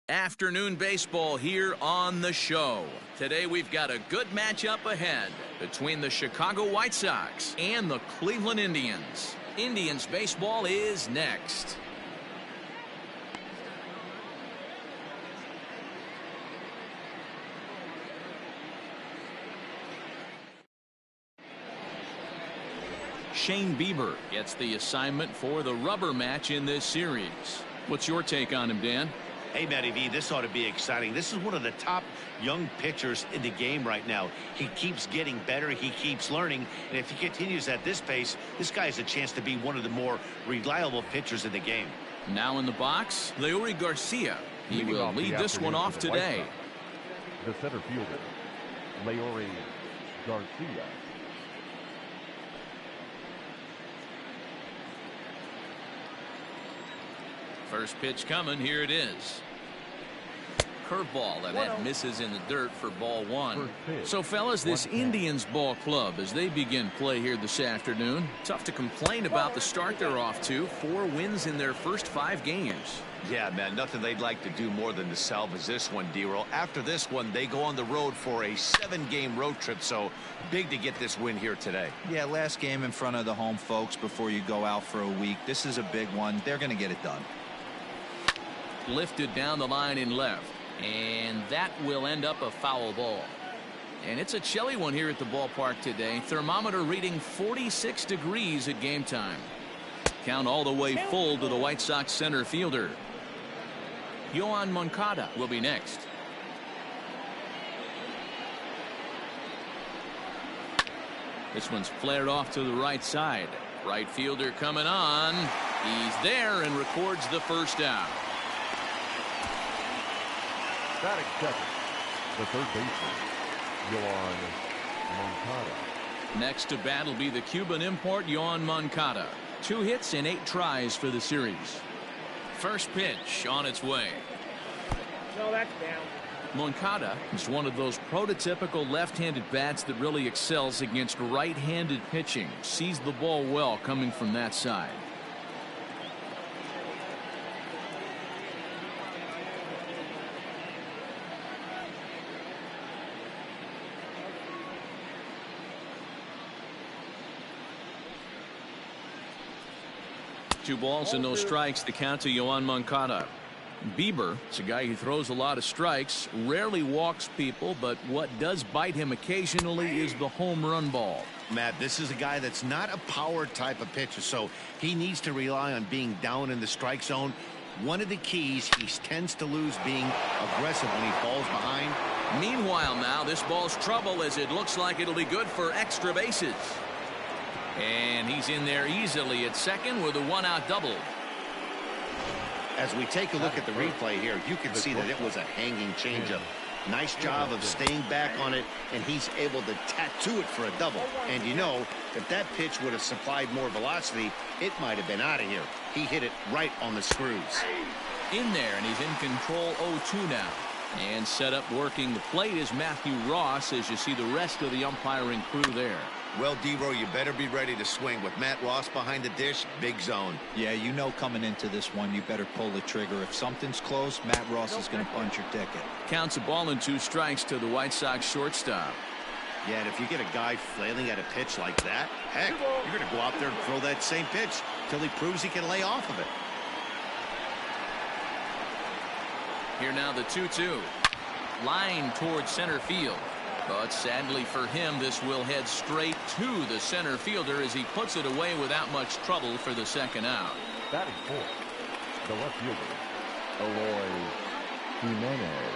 Afternoon baseball here on the show. Today we've got a good matchup ahead between the Chicago White Sox and the Cleveland Indians. Indians baseball is next. Shane Bieber gets the assignment for the rubber match in this series. What's your take on him, Dan? Hey, Matty V, this ought to be exciting. This is one of the top young pitchers in the game right now. He keeps getting better. He keeps learning. And if he continues at this pace, this guy has a chance to be one of the more reliable pitchers in the game. Now in the box, Leury Garcia. He will lead this one off today. The center fielder, Leury Garcia. First pitch coming. Here it is. Curveball that misses in the dirt for ball one. So fellas, this Indians ball club, as they begin play here this afternoon, tough to complain about the start they're off to. 4 wins in their first 5 games. Yeah, man, nothing they'd like to do more than to salvage this one, D-Roll. After this one, they go on the road for a 7-game road trip, so big to get this win here today. Yeah, last game in front of the home folks before you go out for a week. This is a big one. They're going to get it done. Lifted down the line in left. And that will end up a foul ball. And it's a chilly one here at the ballpark today. Thermometer reading 46 degrees at game time. Count all the way full to the White Sox center fielder. Yoan Moncada will be next. This one's flared off to the right side. Right fielder coming on. He's there and records the first out. Batting second, the third baseman, Yoan Moncada. Next to bat will be the Cuban import, Yoan Moncada. 2 hits and 8 tries for the series. First pitch on its way. No, that's down. Moncada is one of those prototypical left-handed bats that really excels against right-handed pitching. Sees the ball well coming from that side. Two balls and no strikes, the count to Yoan Moncada. Bieber is a guy who throws a lot of strikes, rarely walks people, but what does bite him occasionally is the home run ball. Matt, this is a guy that's not a power type of pitcher, so he needs to rely on being down in the strike zone. One of the keys, he tends to lose being aggressive when he falls behind. Meanwhile now, this ball's trouble as it looks like it'll be good for extra bases. And he's in there easily at second with a 1-out double. As we take a look at the replay here, you can see that it was a hanging changeup. Nice job of staying back on it, and he's able to tattoo it for a double. And you know, if that pitch would have supplied more velocity, it might have been out of here. He hit it right on the screws. In there, and he's in control 0-2 now. And set up working the plate is Matthew Ross, as you see the rest of the umpiring crew there. Well, D-Row, you better be ready to swing. With Matt Ross behind the dish, big zone. Yeah, you know coming into this one, you better pull the trigger. If something's close, Matt Ross is going to punch your ticket. Counts a ball and 2 strikes to the White Sox shortstop. Yeah, and if you get a guy flailing at a pitch like that, heck, you're going to go out there and throw that same pitch till he proves he can lay off of it. Here now the 2-2. Line towards center field. But sadly for him, this will head straight to the center fielder as he puts it away without much trouble for the second out. Batting fourth, the left fielder, Eloy Jimenez.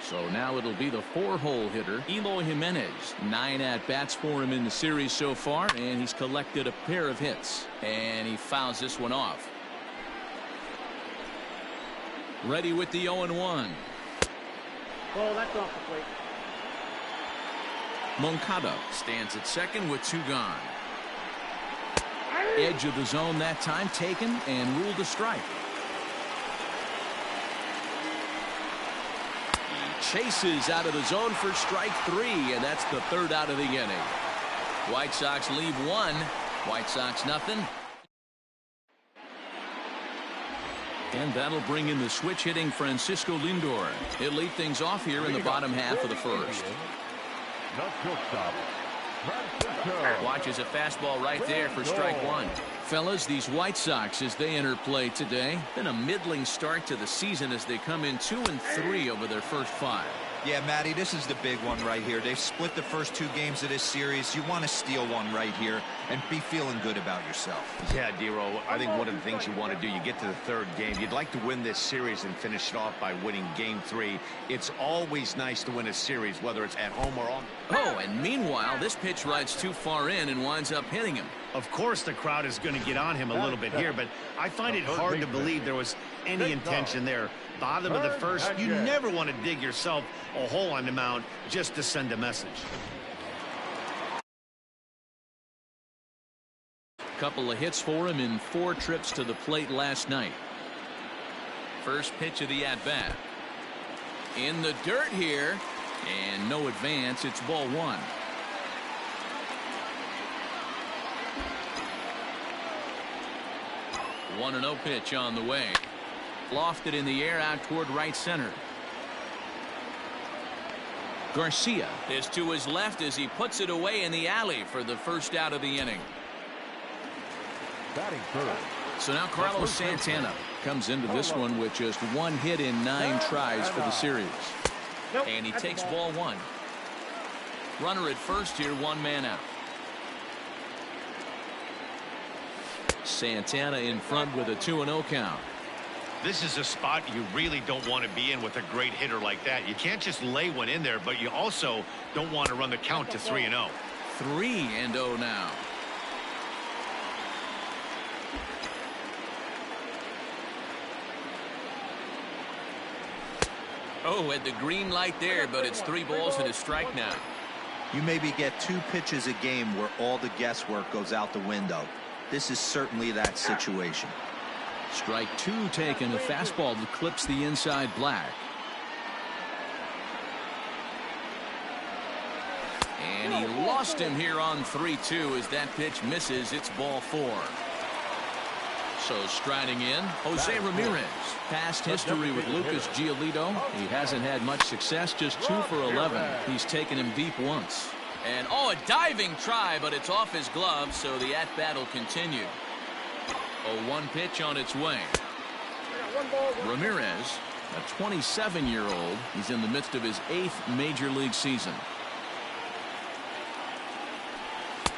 So now it'll be the 4-hole hitter, Eloy Jimenez. 9 at-bats for him in the series so far, and he's collected a pair of hits. And he fouls this one off. Ready with the 0-1. Oh, that's off the plate. Moncada stands at second with 2 gone. Edge of the zone that time taken and ruled a strike. He chases out of the zone for strike 3, and that's the 3rd out of the inning. White Sox leave 1. White Sox nothing. And that'll bring in the switch-hitting Francisco Lindor. He'll lead things off here in the bottom half of the first. Watches a fastball right there for strike one. Fellas, these White Sox, as they enter play today, been a middling start to the season as they come in 2-3 over their first 5. Yeah, Matty, this is the big one right here. They've split the first 2 games of this series. You want to steal one right here and be feeling good about yourself. Yeah, Dero, I think one of the things you want to do, you get to the 3rd game, you'd like to win this series and finish it off by winning game 3. It's always nice to win a series, whether it's at home or on. Oh, and meanwhile, this pitch rides too far in and winds up hitting him. Of course, the crowd is going to get on him a little bit here, but I find it hard to believe there was any intention there. Bottom of the first, you never want to dig yourself a hole on the mound just to send a message. Couple of hits for him in 4 trips to the plate last night. First pitch of the at-bat. In the dirt here, and no advance. It's ball 1. One 1-0 pitch on the way. Lofted in the air out toward right center. Garcia is to his left as he puts it away in the alley for the first out of the inning. Batting third. So now Carlos Santana comes into this one with just 1 hit in 9 tries for the series. And he takes ball 1. Runner at first here, 1 man out. Santana in front with a 2-0 count. This is a spot you really don't want to be in with a great hitter like that. You can't just lay one in there, but you also don't want to run the count to 3-0. 3-0 now. Oh, at the green light there, but it's 3 balls and a strike now. You maybe get 2 pitches a game where all the guesswork goes out the window. This is certainly that situation. Strike 2 taken, a fastball that clips the inside black. And he lost him here on 3-2 as that pitch misses. It's ball 4. So striding in, Jose Ramirez. Past history with Lucas Giolito. He hasn't had much success, just 2 for 11. He's taken him deep once. And oh, a diving try, but it's off his glove, so the at-bat will continue. A 1 pitch on its way. Ramirez, a 27-year-old. He's in the midst of his 8th major league season.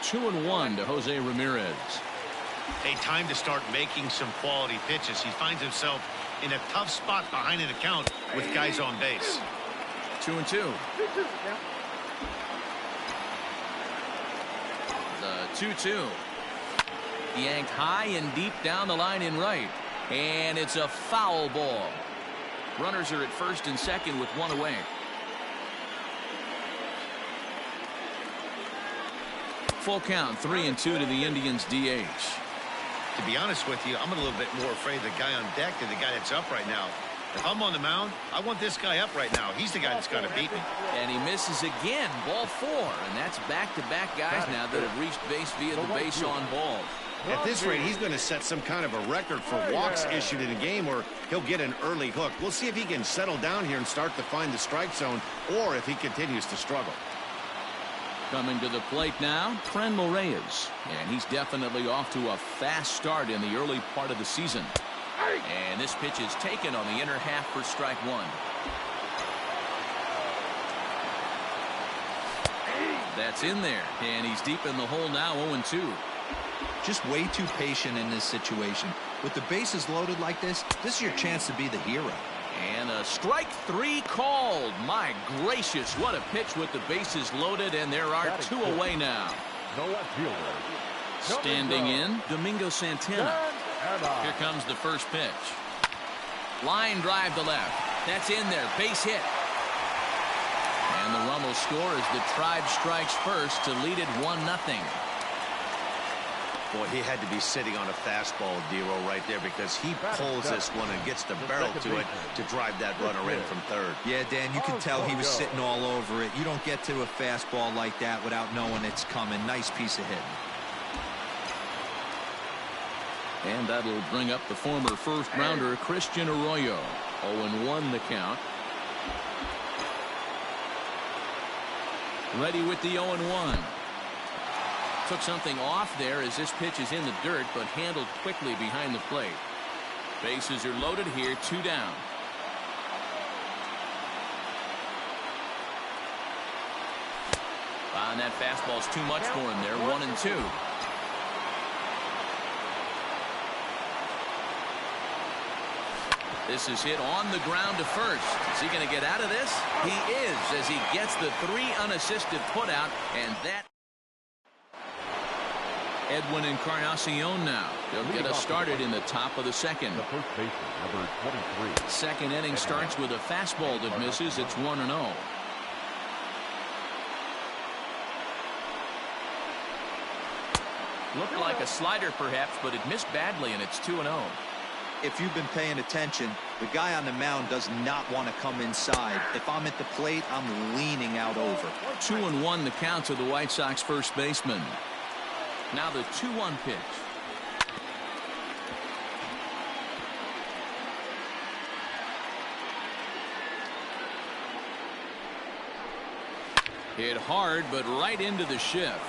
2-1 to Jose Ramirez. A time to start making some quality pitches. He finds himself in a tough spot behind an account with guys on base. 2-2. The 2-2. Yanked high and deep down the line in right. And it's a foul ball. Runners are at first and second with 1 away. Full count, 3-2 to the Indians DH. To be honest with you, I'm a little bit more afraid of the guy on deck than the guy that's up right now. If I'm on the mound, I want this guy up right now. He's the guy that's going to beat me. And he misses again, ball 4. And that's back-to-back guys now that have reached base via the base on balls. At this rate, he's going to set some kind of a record for walks issued in a game, or he'll get an early hook. We'll see if he can settle down here and start to find the strike zone, or if he continues to struggle. Coming to the plate now, Franmil Reyes. And he's definitely off to a fast start in the early part of the season. And this pitch is taken on the inner half for strike 1. That's in there. And he's deep in the hole now, 0-2. Just way too patient in this situation. With the bases loaded like this is your chance to be the hero. And a strike 3 called. My gracious, what a pitch with the bases loaded, and there are 2 away now. Standing in, Domingo Santana. Here comes the first pitch. Line drive to left. That's in there. Base hit. And the run will score as the Tribe strikes first to lead it 1-0. Boy, he had to be sitting on a fastball, Dero, right there, because he pulls this one and gets the barrel to it to drive that runner in from third. Yeah, Dan, you can tell he was sitting all over it. You don't get to a fastball like that without knowing it's coming. Nice piece of hitting. And that'll bring up the former first-rounder Christian Arroyo. 0-1 the count. Ready with the 0-1. Took something off there as this pitch is in the dirt, but handled quickly behind the plate. Bases are loaded here, 2 down. And that fastball's too much for him there, 1-2. This is hit on the ground to first. Is he going to get out of this? He is, as he gets the 3 unassisted putout, and that Edwin Encarnacion now. He'll get us started in the top of the second. The first baseman, number 23. Second inning starts with a fastball that misses. It's 1-0. Looked like a slider perhaps, but it missed badly, and it's 2-0. If you've been paying attention, the guy on the mound does not want to come inside. If I'm at the plate, I'm leaning out over. 2-1 the count to the White Sox first baseman. Now the 2-1 pitch. Hit hard, but right into the shift.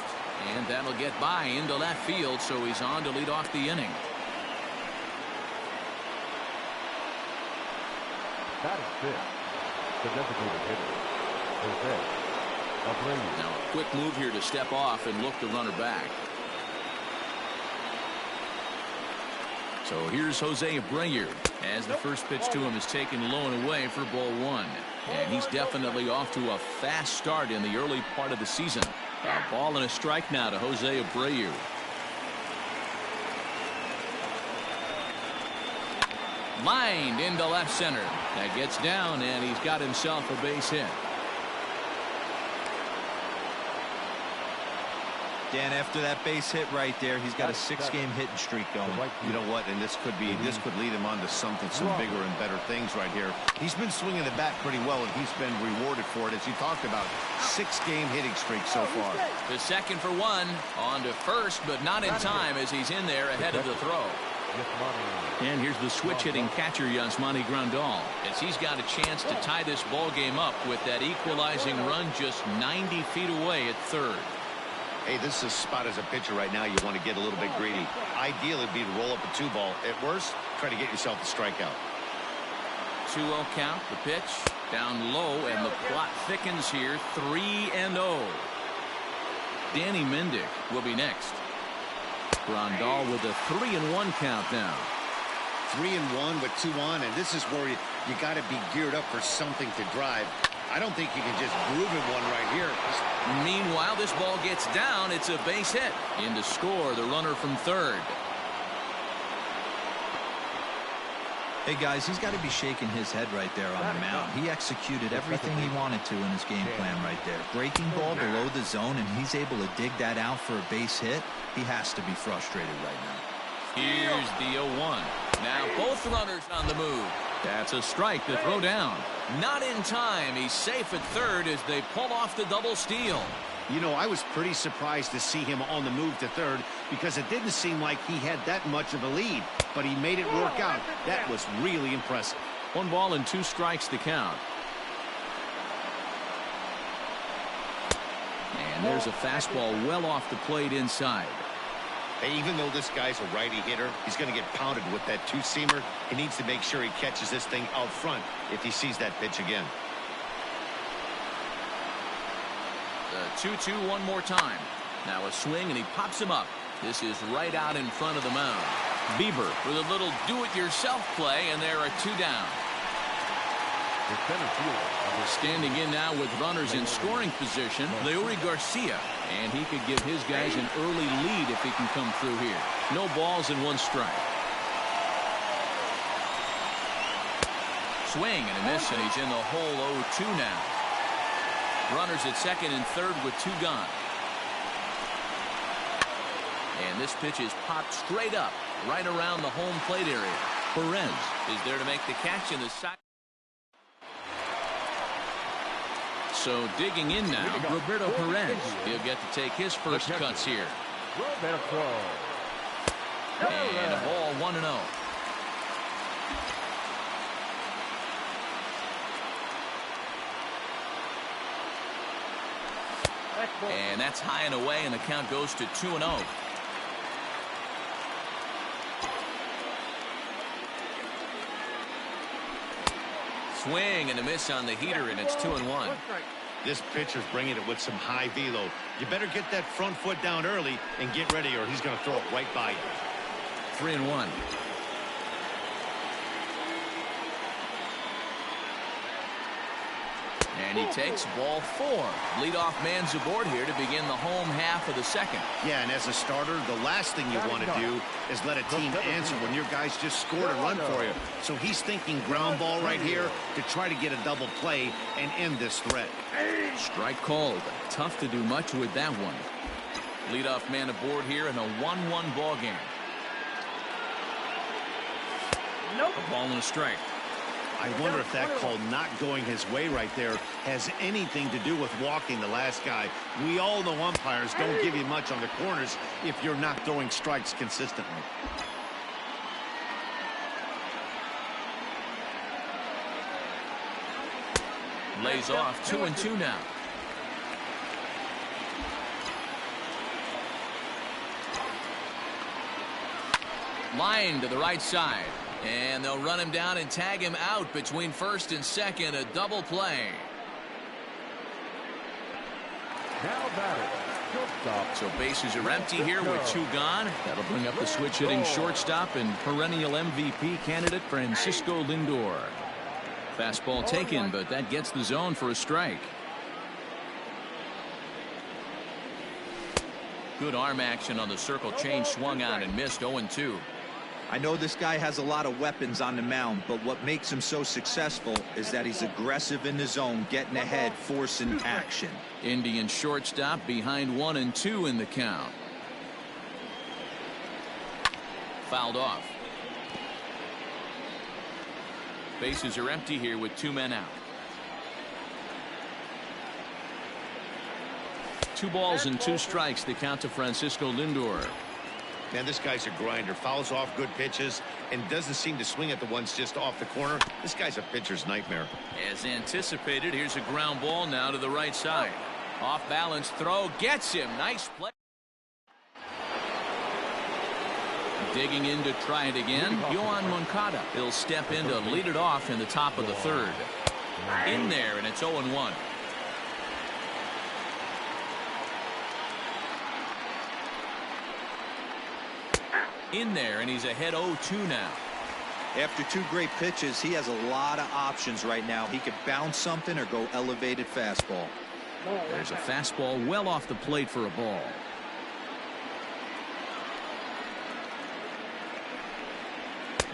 And that'll get by into left field, so he's on to lead off the inning. That is fifth. The designated hitter, Jose Abreu. Now a quick move here to step off and look the runner back. So here's Jose Abreu as the first pitch to him is taken low and away for ball 1. And he's definitely off to a fast start in the early part of the season. A ball and a strike now to Jose Abreu. Lined into left center. That gets down, and he's got himself a base hit. Dan, after that base hit right there, he's got a 6-game hitting streak going. You know what? And this could lead him on to some bigger and better things right here. He's been swinging the bat pretty well, and he's been rewarded for it, as you talked about. 6-game hitting streak so far. The second for 1. On to first, but not in time as he's in there ahead of the throw. And here's the switch-hitting catcher, Yasmani Grandal, as he's got a chance to tie this ball game up with that equalizing run just 90 feet away at third. Hey, this is a spot as a pitcher right now you want to get a little bit greedy. Ideally, it'd be to roll up a 2-ball. At worst, try to get yourself a strikeout. 2-0 count. The pitch down low, and the plot thickens here. 3-0. Danny Mendick will be next. Grandal with a 3-1 count now. 3-1 with 2 on, and this is where you got to be geared up for something to drive. I don't think you can just groove in one right here. Meanwhile, this ball gets down. It's a base hit. In to score the runner from third. Hey, guys, he's got to be shaking his head right there on the mound. He executed everything he wanted to in his game plan right there. Breaking ball below the zone, and he's able to dig that out for a base hit. He has to be frustrated right now. Here's the 0-1. Now both runners on the move. That's a strike to throw down. Not in time. He's safe at third as they pull off the double steal. You know, I was pretty surprised to see him on the move to third because it didn't seem like he had that much of a lead, but he made it work out. That was really impressive. 1 ball and 2 strikes to count. And there's a fastball well off the plate inside. Hey, even though this guy's a righty hitter, he's going to get pounded with that 2-seamer. He needs to make sure he catches this thing out front if he sees that pitch again. The 2-2 one more time. Now a swing, and he pops him up. This is right out in front of the mound. Bieber with a little do-it-yourself play, and there are 2 down. Standing in now with runners in scoring position, Leury Garcia. And he could give his guys an early lead if he can come through here. No balls and 1 strike. Swing and a miss, and he's in the hole 0-2 now. Runners at second and third with 2 gone. And this pitch is popped straight up, right around the home plate area. Perez is there to make the catch in the side. So digging in now, Roberto Perez. He'll get to take his first cuts here. And a ball 1-0. And that's high and away, and the count goes to 2-0. Swing and a miss on the heater, and it's 2-1. This pitcher's bringing it with some high velo. You better get that front foot down early and get ready, or he's going to throw it right by you. 3-1. And he takes ball 4. Leadoff man's aboard here to begin the home half of the second. Yeah, and as a starter, the last thing you want to do is let a team answer when your guys just scored a run for you. So he's thinking ground ball right here to try to get a double play and end this threat. Strike called. Tough to do much with that one. Leadoff man aboard here in a 1-1 ball game. Nope. A ball and a strike. I wonder if that call not going his way right there has anything to do with walking the last guy. We all know umpires don't give you much on the corners if you're not throwing strikes consistently. Lays off 2-2 now. Line to the right side. And they'll run him down and tag him out between first and second. A double play. Now batting, shortstop. So bases are empty here with 2 gone. That'll bring up the switch hitting shortstop and perennial MVP candidate Francisco Lindor. Fastball taken, but that gets the zone for a strike. Good arm action on the circle change, swung on and missed. 0-2. I know this guy has a lot of weapons on the mound, but what makes him so successful is that he's aggressive in the zone, getting ahead, forcing action. Indian shortstop behind 1-2 in the count. Fouled off. Bases are empty here with 2 men out. 2 balls and 2 strikes. The count to Francisco Lindor. Man, this guy's a grinder. Fouls off good pitches and doesn't seem to swing at the ones just off the corner. This guy's a pitcher's nightmare. As anticipated, here's a ground ball now to the right side. Off balance throw gets him. Nice play. Digging in to try it again. Yohan Moncada. He'll step in to lead it off in the top of the third. In there, and it's 0-1. In there, and he's ahead 0-2 now. After 2 great pitches, he has a lot of options right now. He could bounce something or go elevated fastball. There's a fastball well off the plate for a ball.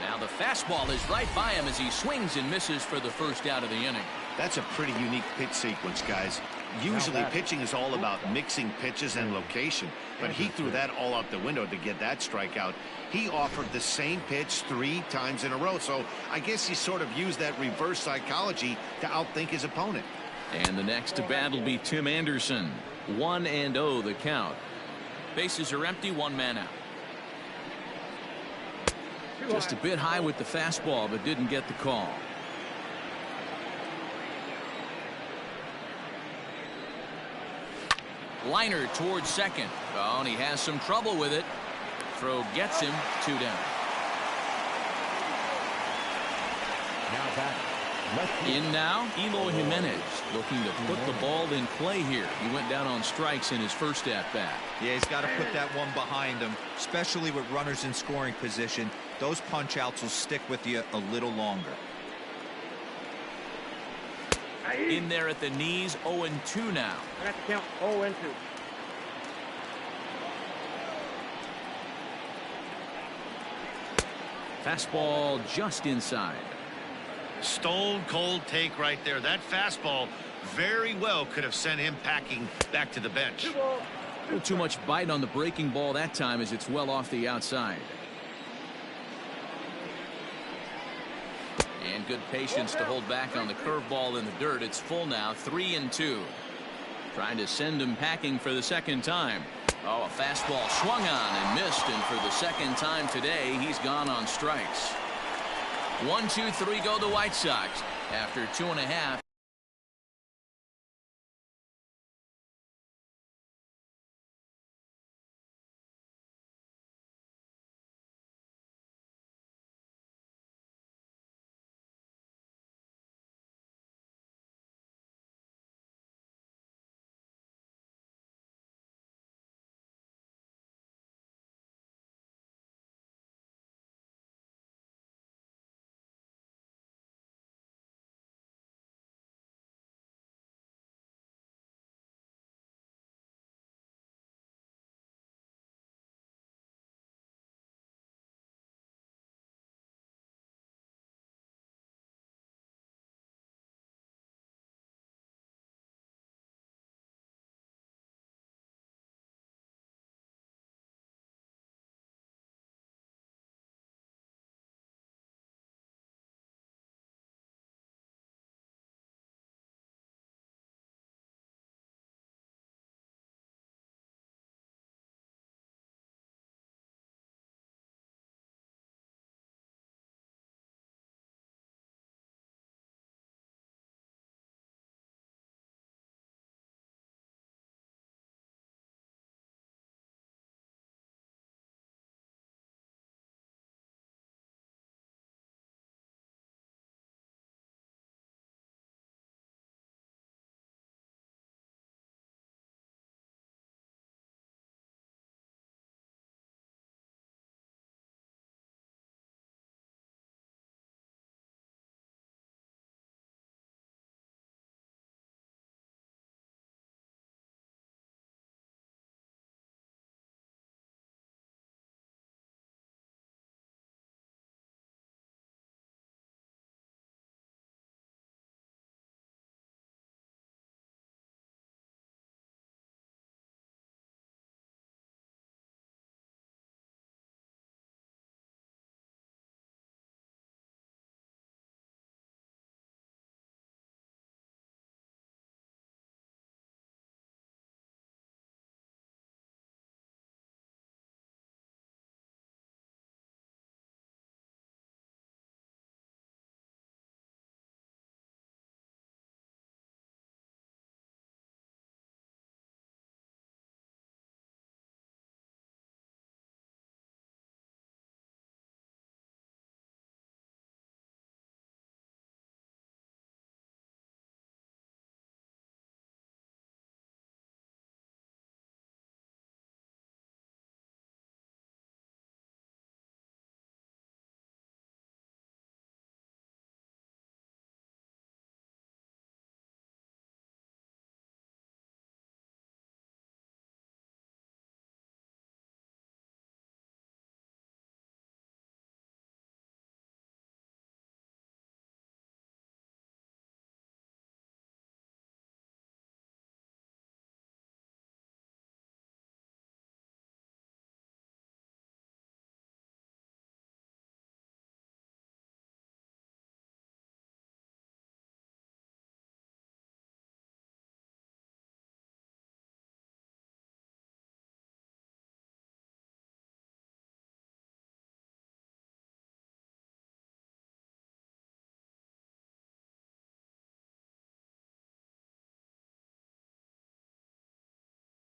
Now the fastball is right by him as he swings and misses for the first out of the inning. That's a pretty unique pitch sequence, guys. Usually pitching is all about mixing pitches and location, but he threw that all out the window to get that strikeout. He offered the same pitch 3 times in a row, so I guess he sort of used that reverse psychology to outthink his opponent. And the next to bat will be Tim Anderson. 1-0 the count. Bases are empty, 1 man out. Just a bit high with the fastball, but didn't get the call. Liner towards second. Oh, and he has some trouble with it. Throw gets him 2 down. Now batting, In now, Eloy Jimenez looking to put the ball in play here. He went down on strikes in his first at-bat. Yeah, he's got to put that one behind him, especially with runners in scoring position. Those punch-outs will stick with you a little longer. In there at the knees, 0-2 now. I got to count 0-2. Fastball just inside. Stone cold take right there. That fastball very well could have sent him packing back to the bench. A little too much bite on the breaking ball that time as it's well off the outside. And good patience to hold back on the curveball in the dirt. It's full now, 3-2. Trying to send him packing for the second time. Oh, a fastball swung on and missed, and for the second time today, he's gone on strikes. 1, 2, 3 go the White Sox after 2.5.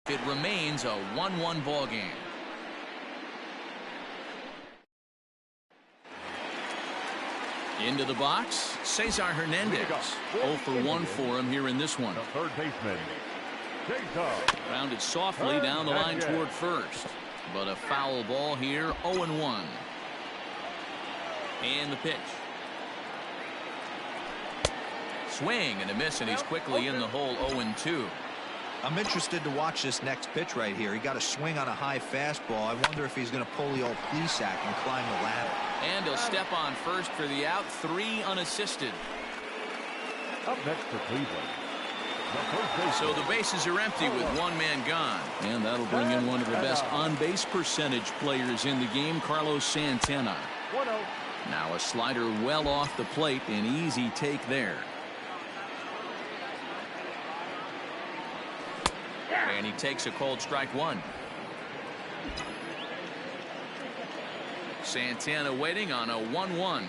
It remains a 1-1 ball game. Into the box, Cesar Hernandez. 0 for 1 for him here in this one. The third baseman, Cesar. Rounded softly down the line toward first. But a foul ball here, 0-1. And the pitch. Swing and a miss, and he's quickly in the hole, 0-2. I'm interested to watch this next pitch right here. He got a swing on a high fastball. I wonder if he's going to pull the old Plesac and climb the ladder. And he'll step on first for the out, 3 unassisted. Up next for Cleveland. So the bases are empty with 1 man gone. And that'll bring in one of the best on-base percentage players in the game, Carlos Santana. Now a slider well off the plate, an easy take there. And he takes a cold strike 1. Santana waiting on a 1-1.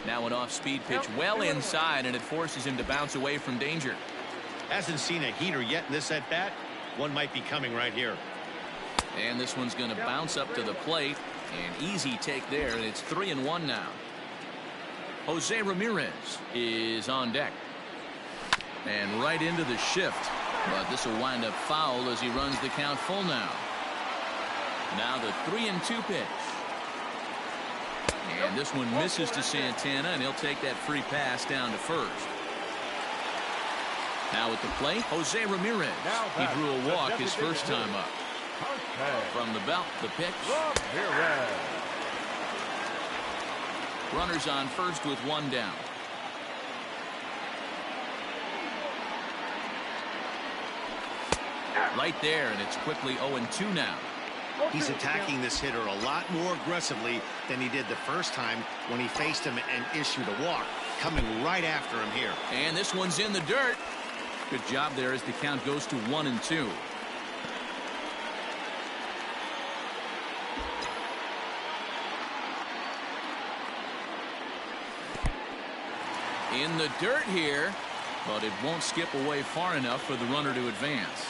Now an off-speed pitch well inside, and it forces him to bounce away from danger. Hasn't seen a heater yet in this at-bat. One might be coming right here. And this one's going to bounce up to the plate. An easy take there, and it's 3-1 now. Jose Ramirez is on deck. And right into the shift. But this will wind up foul as he runs the count full now. Now the 3-2 pitch. And this one misses to Santana, and he'll take that free pass down to first. Now at the plate, Jose Ramirez. He drew a walk his first time up. From the belt, the pitch. Runners on first with one down. Right there, and it's quickly 0-2 now. He's attacking this hitter a lot more aggressively than he did the first time when he faced him and issued a walk. Coming right after him here. And this one's in the dirt. Good job there as the count goes to 1-2. In the dirt here, but it won't skip away far enough for the runner to advance.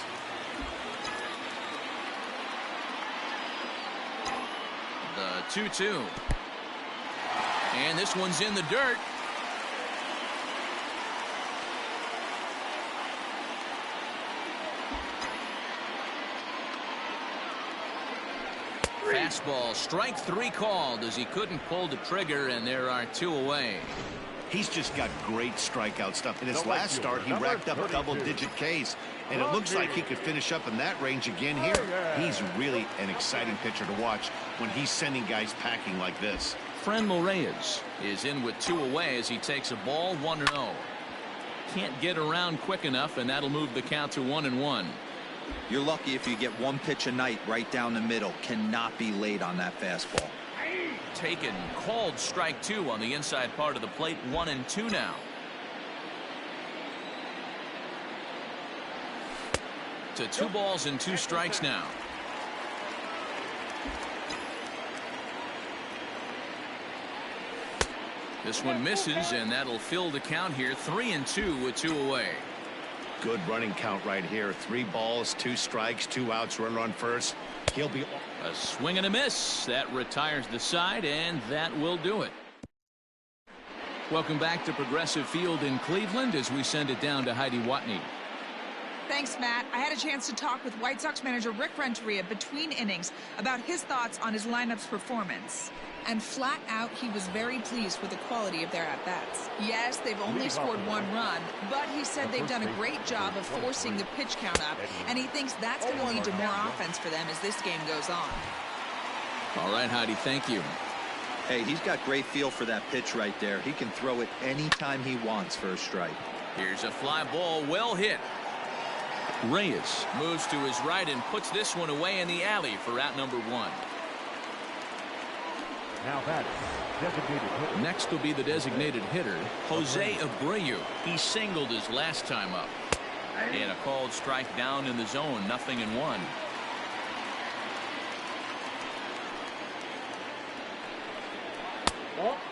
The 2-2. And this one's in the dirt. Fastball, strike three called as he couldn't pull the trigger, and there are two away. He's just got great strikeout stuff. In his last start, he racked up double-digit Ks, and it looks like he could finish up in that range again here. He's really an exciting pitcher to watch when he's sending guys packing like this. Franmil Reyes is in with two away as he takes a ball 1-0. Can't get around quick enough, and that'll move the count to 1-1. You're lucky if you get one pitch a night right down the middle. Cannot be late on that fastball. Taken, called strike two on the inside part of the plate. 1-2 now. To 2 balls and 2 strikes now. This one misses, and that'll fill the count here. 3-2 with 2 away. Good running count right here. 3 balls, 2 strikes, 2 outs, runner on first. He'll be a swing and a miss. That retires the side, and that will do it. Welcome back to Progressive Field in Cleveland as we send it down to Heidi Watney. Thanks, Matt. I had a chance to talk with White Sox manager Rick Renteria between innings about his thoughts on his lineup's performance. And flat out, he was very pleased with the quality of their at-bats. Yes, they've only scored 1 run, but he said they've done a great job of forcing the pitch count up, and he thinks that's going to lead to more offense for them as this game goes on. All right, Heidi, thank you. Hey, he's got great feel for that pitch right there. He can throw it anytime he wants for a strike. Here's a fly ball, well hit. Reyes moves to his right and puts this one away in the alley for out number 1. Now that designated hitter. Next will be the designated hitter, Jose Abreu. He singled his last time up. And a called strike down in the zone, 0-1.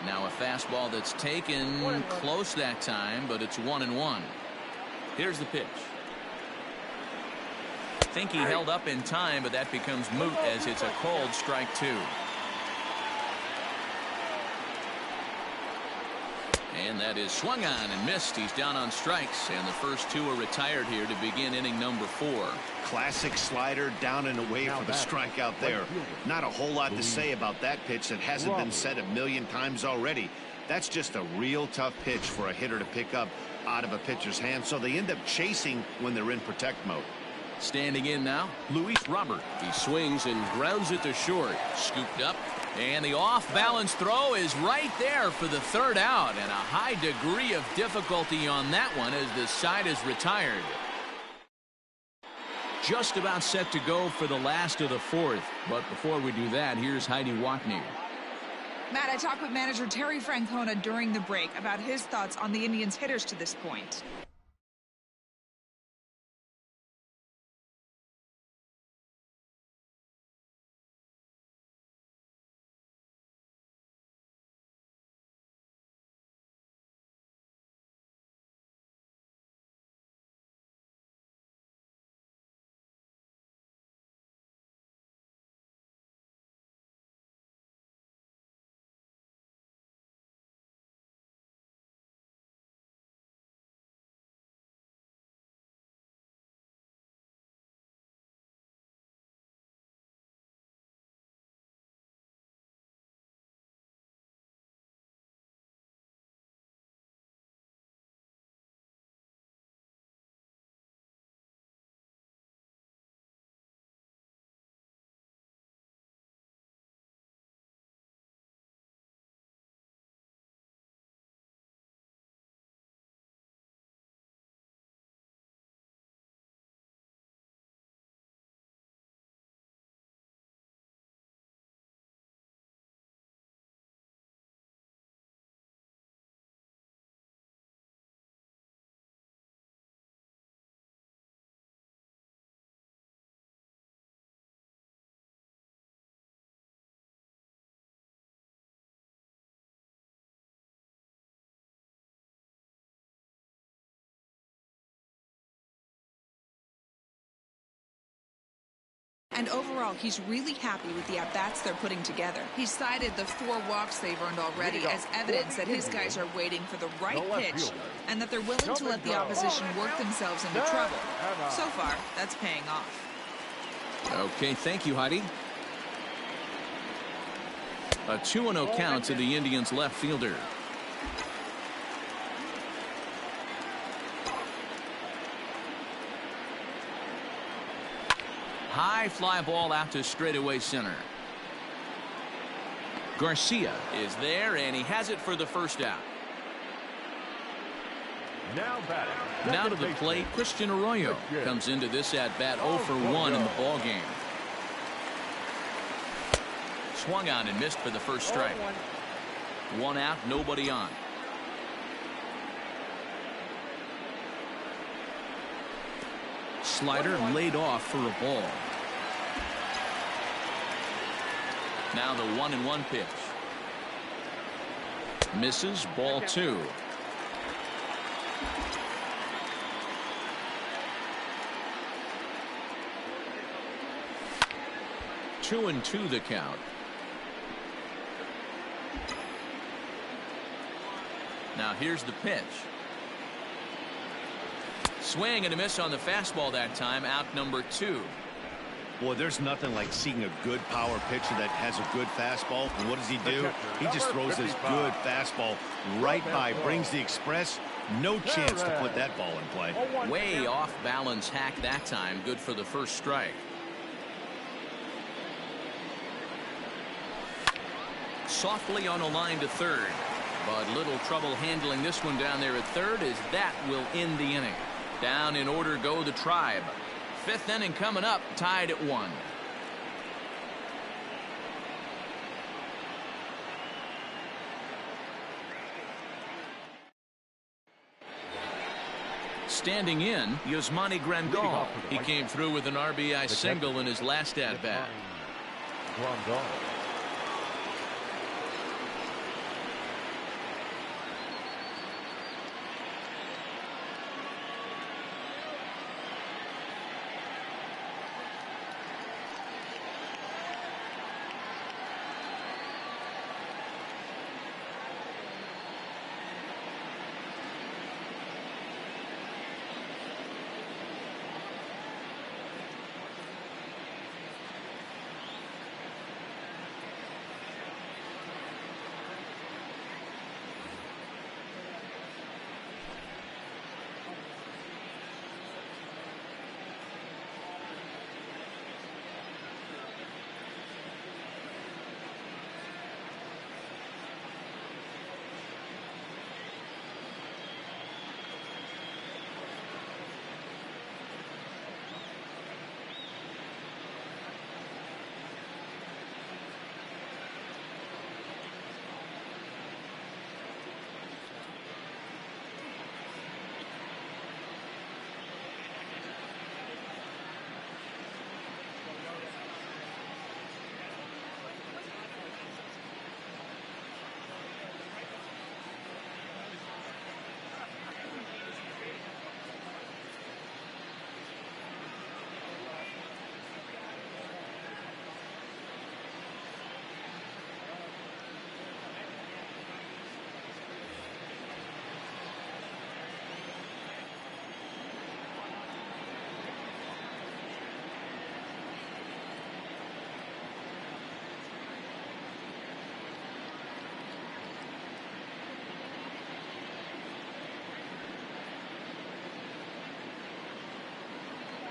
Now a fastball that's taken close that time, but it's 1-1. Here's the pitch. I think he held up in time, but that becomes moot as it's a called strike 2. And that is swung on and missed. He's down on strikes, and the first 2 are retired here to begin inning number 4. Classic slider down and away for the strikeout there. Not a whole lot to say about that pitch that hasn't been said a million times already. That's just a real tough pitch for a hitter to pick up out of a pitcher's hand, so they end up chasing when they're in protect mode. Standing in now, Luis Robert. He swings and grounds it to short. Scooped up, and the off-balance throw is right there for the 3rd out, and a high degree of difficulty on that one as the side is retired. Just about set to go for the last of the 4th, but before we do that, here's Heidi Watney. Matt, I talked with manager Terry Francona during the break about his thoughts on the Indians' hitters to this point. And overall, he's really happy with the at-bats they're putting together. He's cited the 4 walks they've earned already as evidence that his guys are waiting for the right pitch and that they're willing to let the opposition work themselves into trouble. So far, that's paying off. Okay, thank you, Heidi. A 2-0 count to the Indians' left fielder. High fly ball out to straightaway center. Garcia is there, and he has it for the first out. Now to the plate, Christian Arroyo comes into this at-bat 0 for 1 in the ball game. Swung on and missed for the first strike. 1 out, nobody on. Slider laid off for a ball. Now the 1-1 pitch. Misses, ball 2. Two and 2 the count. Now here's the pitch. Swing and a miss on the fastball that time, out number 2. Boy, there's nothing like seeing a good power pitcher that has a good fastball. And what does he do? He just throws this good fastball right by, brings the express. No chance to put that ball in play. Way off balance hack that time. Good for the first strike. Softly on a line to third, but little trouble handling this one down there at third, as that will end the inning. Down in order go the Tribe. 5th inning coming up, tied at 1. Standing in, Yasmani Grandal. He came through with an RBI single in his last at-bat.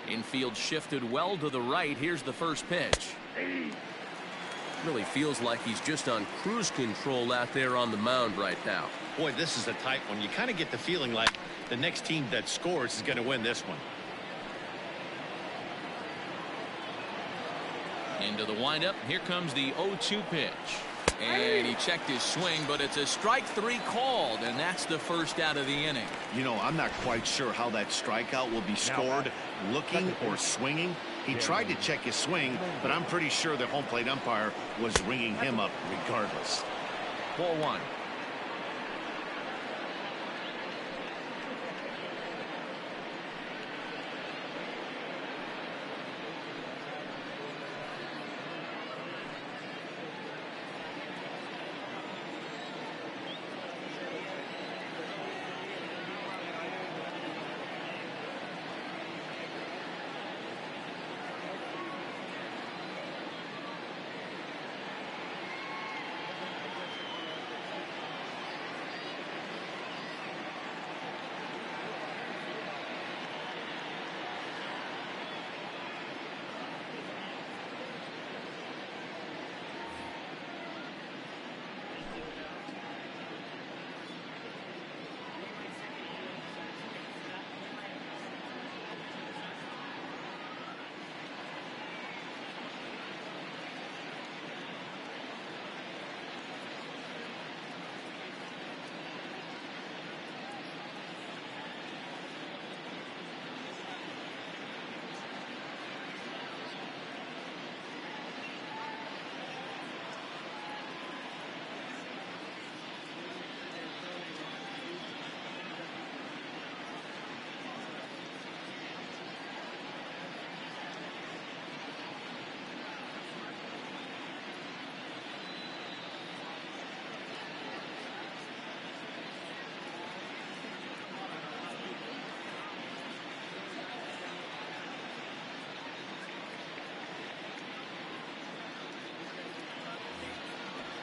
Infield shifted well to the right. Here's the first pitch. Really feels like he's just on cruise control out there on the mound right now. Boy, this is a tight one. You kind of get the feeling like the next team that scores is going to win this one. Into the windup. Here comes the 0-2 pitch. And he checked his swing, but it's a strike 3 called, and that's the first out of the inning. You know, I'm not quite sure how that strikeout will be scored, looking or swinging. He tried to check his swing, but I'm pretty sure the home plate umpire was ringing him up regardless. Ball 1.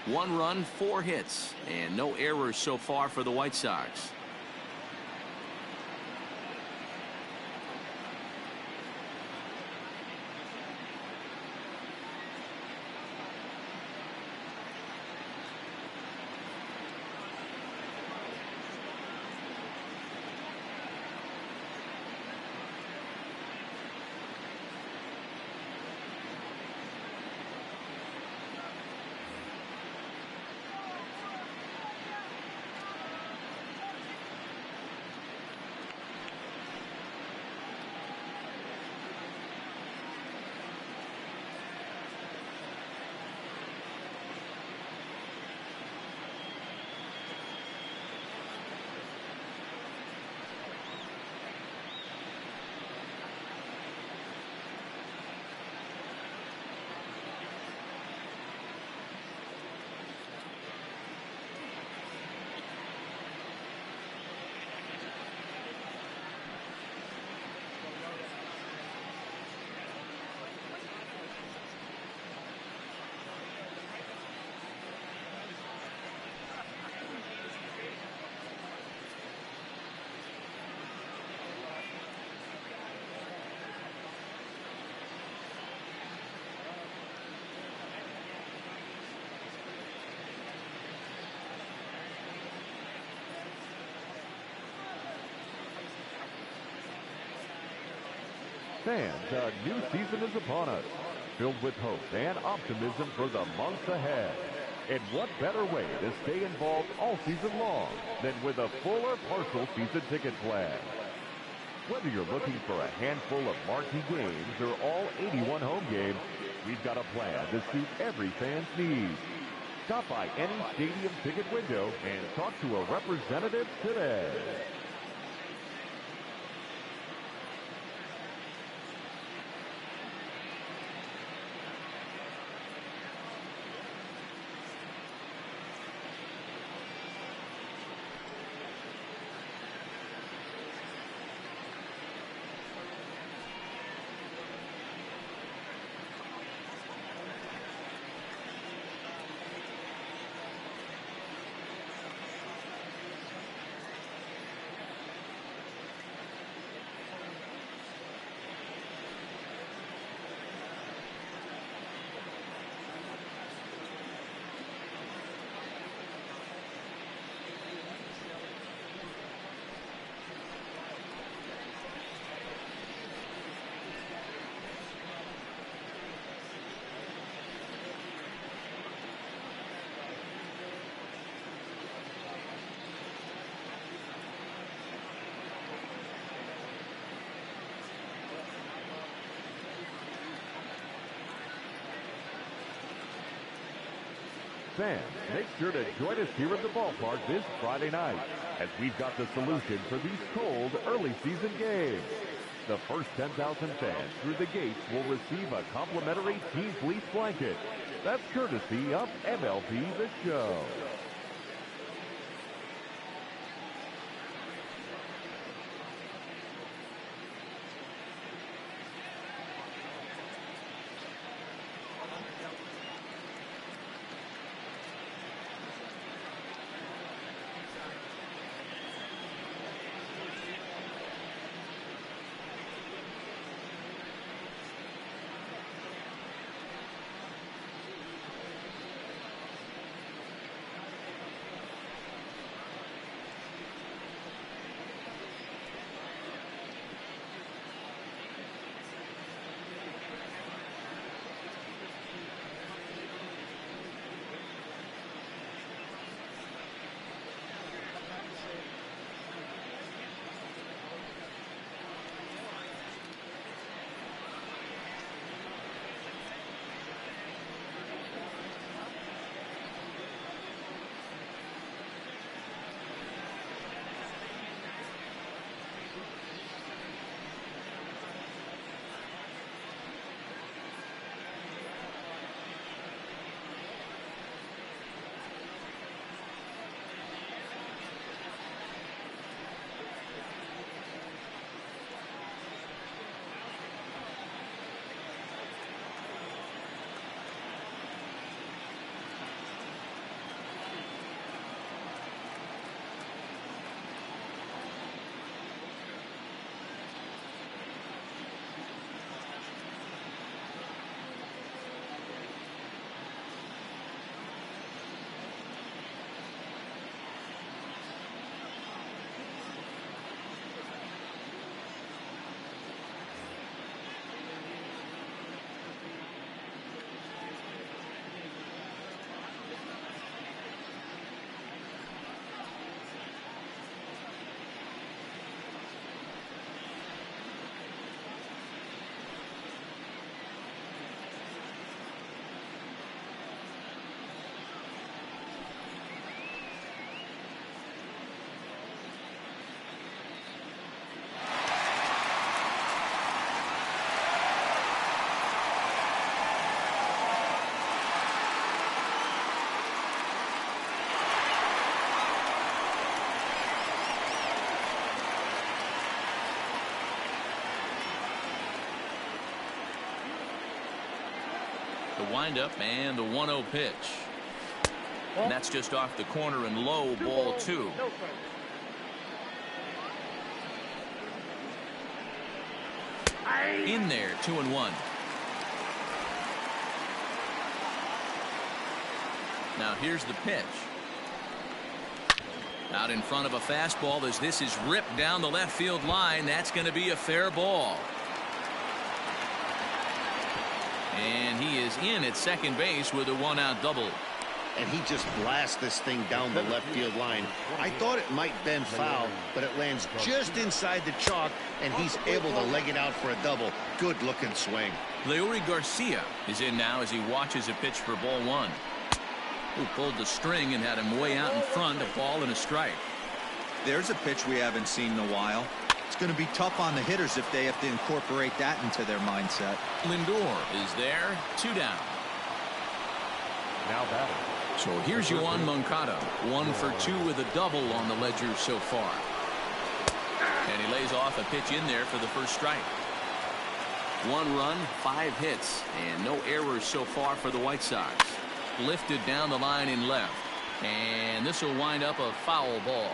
1 run, 4 hits, and no errors so far for the White Sox. Fans, a new season is upon us, filled with hope and optimism for the months ahead. And what better way to stay involved all season long than with a full or partial season ticket plan? Whether you're looking for a handful of marquee games or all 81 home games, we've got a plan to suit every fan's needs. Stop by any stadium ticket window and talk to a representative today. Fans, make sure to join us here at the ballpark this Friday night, as we've got the solution for these cold early season games. The first 10,000 fans through the gates will receive a complimentary Team Fleece blanket. That's courtesy of MLB The Show. The windup and the 1-0 pitch. And that's just off the corner and low, ball 2. In there, 2-1. Now here's the pitch. Out in front of a fastball as this is ripped down the left field line. That's going to be a fair ball. And he is in at second base with a 1-out double. And he just blasts this thing down the left field line. I thought it might bend foul, but it lands just inside the chalk, and he's able to leg it out for a double. Good looking swing. Leury Garcia is in now as he watches a pitch for ball 1. Who pulled the string and had him way out in front, a ball and a strike. There's a pitch we haven't seen in a while. It's going to be tough on the hitters if they have to incorporate that into their mindset. Lindor is there, 2 down. Now batting. So here's Yoan Moncada, 1 for 2 with a double on the ledger so far. And he lays off a pitch in there for the first strike. 1 run, 5 hits, and no errors so far for the White Sox. Lifted down the line in left, and this will wind up a foul ball.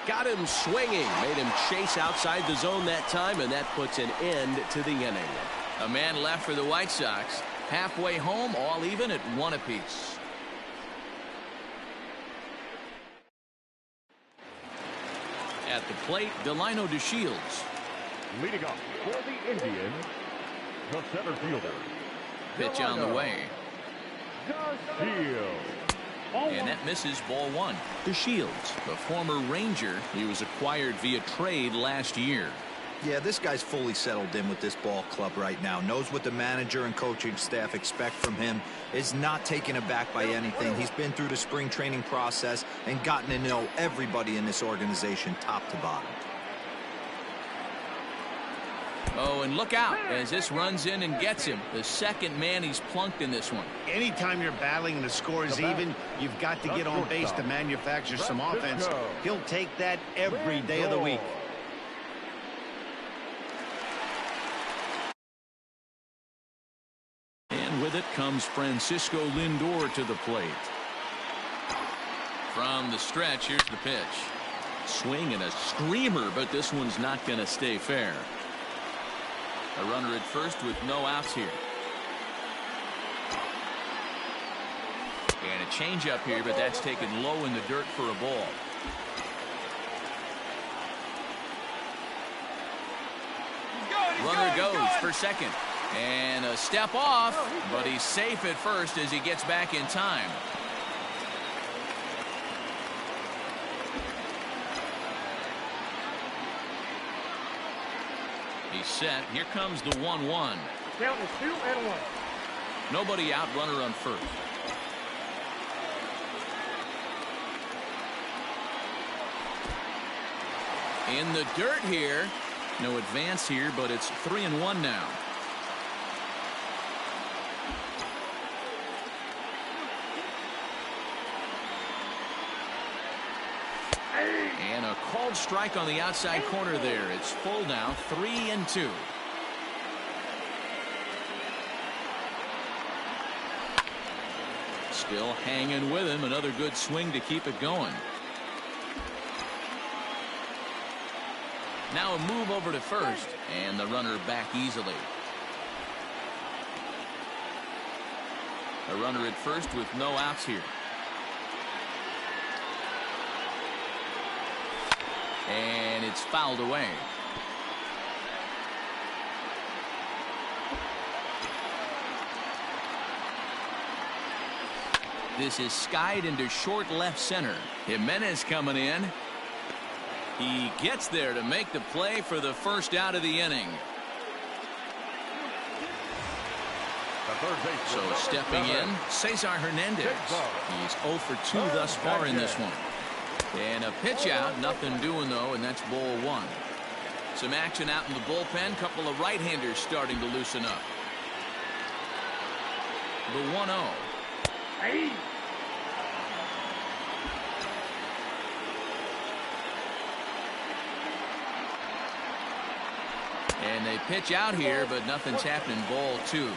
Got him swinging, made him chase outside the zone that time, and that puts an end to the inning. A man left for the White Sox. Halfway home, all even at 1 apiece. At the plate, Delino DeShields. Leading off for the Indians, the center fielder. Pitch on the way. DeShields. And that misses ball 1. DeShields, the former Ranger. He was acquired via trade last year. Yeah, this guy's fully settled in with this ball club right now. Knows what the manager and coaching staff expect from him. Is not taken aback by anything. He's been through the spring training process and gotten to know everybody in this organization top to bottom. Oh, and look out as this runs in and gets him. The second man he's plunked in this one. Anytime you're battling and the score is even, you've got to get on base to manufacture some offense. He'll take that every day of the week. And with it comes Francisco Lindor to the plate. From the stretch, here's the pitch. Swing and a screamer, but this one's not going to stay fair. A runner at first with no outs here. And a changeup here, but that's taken low in the dirt for a ball. Runner goes for second. And a step off, but he's safe at first as he gets back in time. He's set. Here comes the 1-1. Count is 2-1. Nobody out, runner on first. In the dirt here. No advance here, but it's 3-1 now. And a called strike on the outside corner there. It's full now, 3-2. Still hanging with him. Another good swing to keep it going. Now a move over to first, and the runner back easily. A runner at first with no outs here. And it's fouled away. This is skied into short left center. Jimenez coming in. He gets there to make the play for the first out of the inning. So stepping in, Cesar Hernandez. He's 0 for 2 thus far in this one. And a pitch out, nothing doing though, and that's ball 1. Some action out in the bullpen. Couple of right-handers starting to loosen up. The 1-0. Hey. And they pitch out here, but nothing's happening. Ball 2.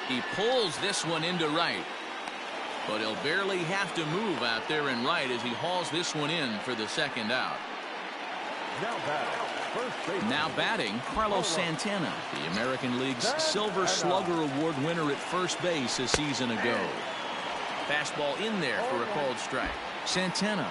He pulls this one into right. But he'll barely have to move out there in right as he hauls this one in for the second out. Now batting, Carlos Santana, the American League's Silver Slugger Award winner at first base a season ago. Fastball in there for a called strike. Santana,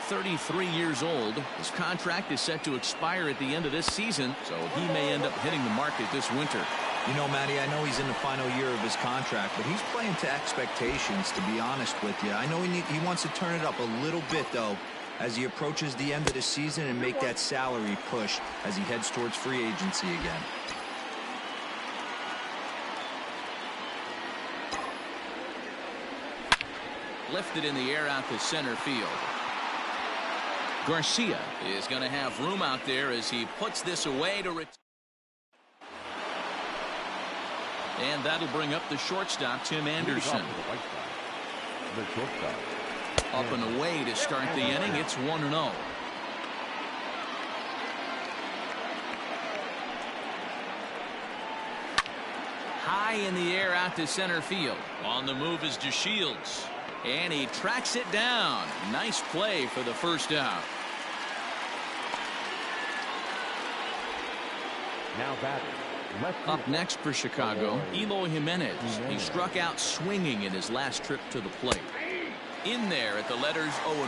33 years old. His contract is set to expire at the end of this season, so he may end up hitting the market this winter. You know, Matty, I know he's in the final year of his contract, but he's playing to expectations, to be honest with you. I know he wants to turn it up a little bit, though, as he approaches the end of the season and make that salary push as he heads towards free agency again. Lifted in the air out to center field. Garcia is going to have room out there as he puts this away to retire. And that'll bring up the shortstop, Tim Anderson. Up and away to start the inning. It's 1-0. High in the air out to center field. On the move is DeShields. And he tracks it down. Nice play for the first out. Now batting. Up next for Chicago, Eloy Jimenez. He struck out swinging in his last trip to the plate. In there at the letters 0-1.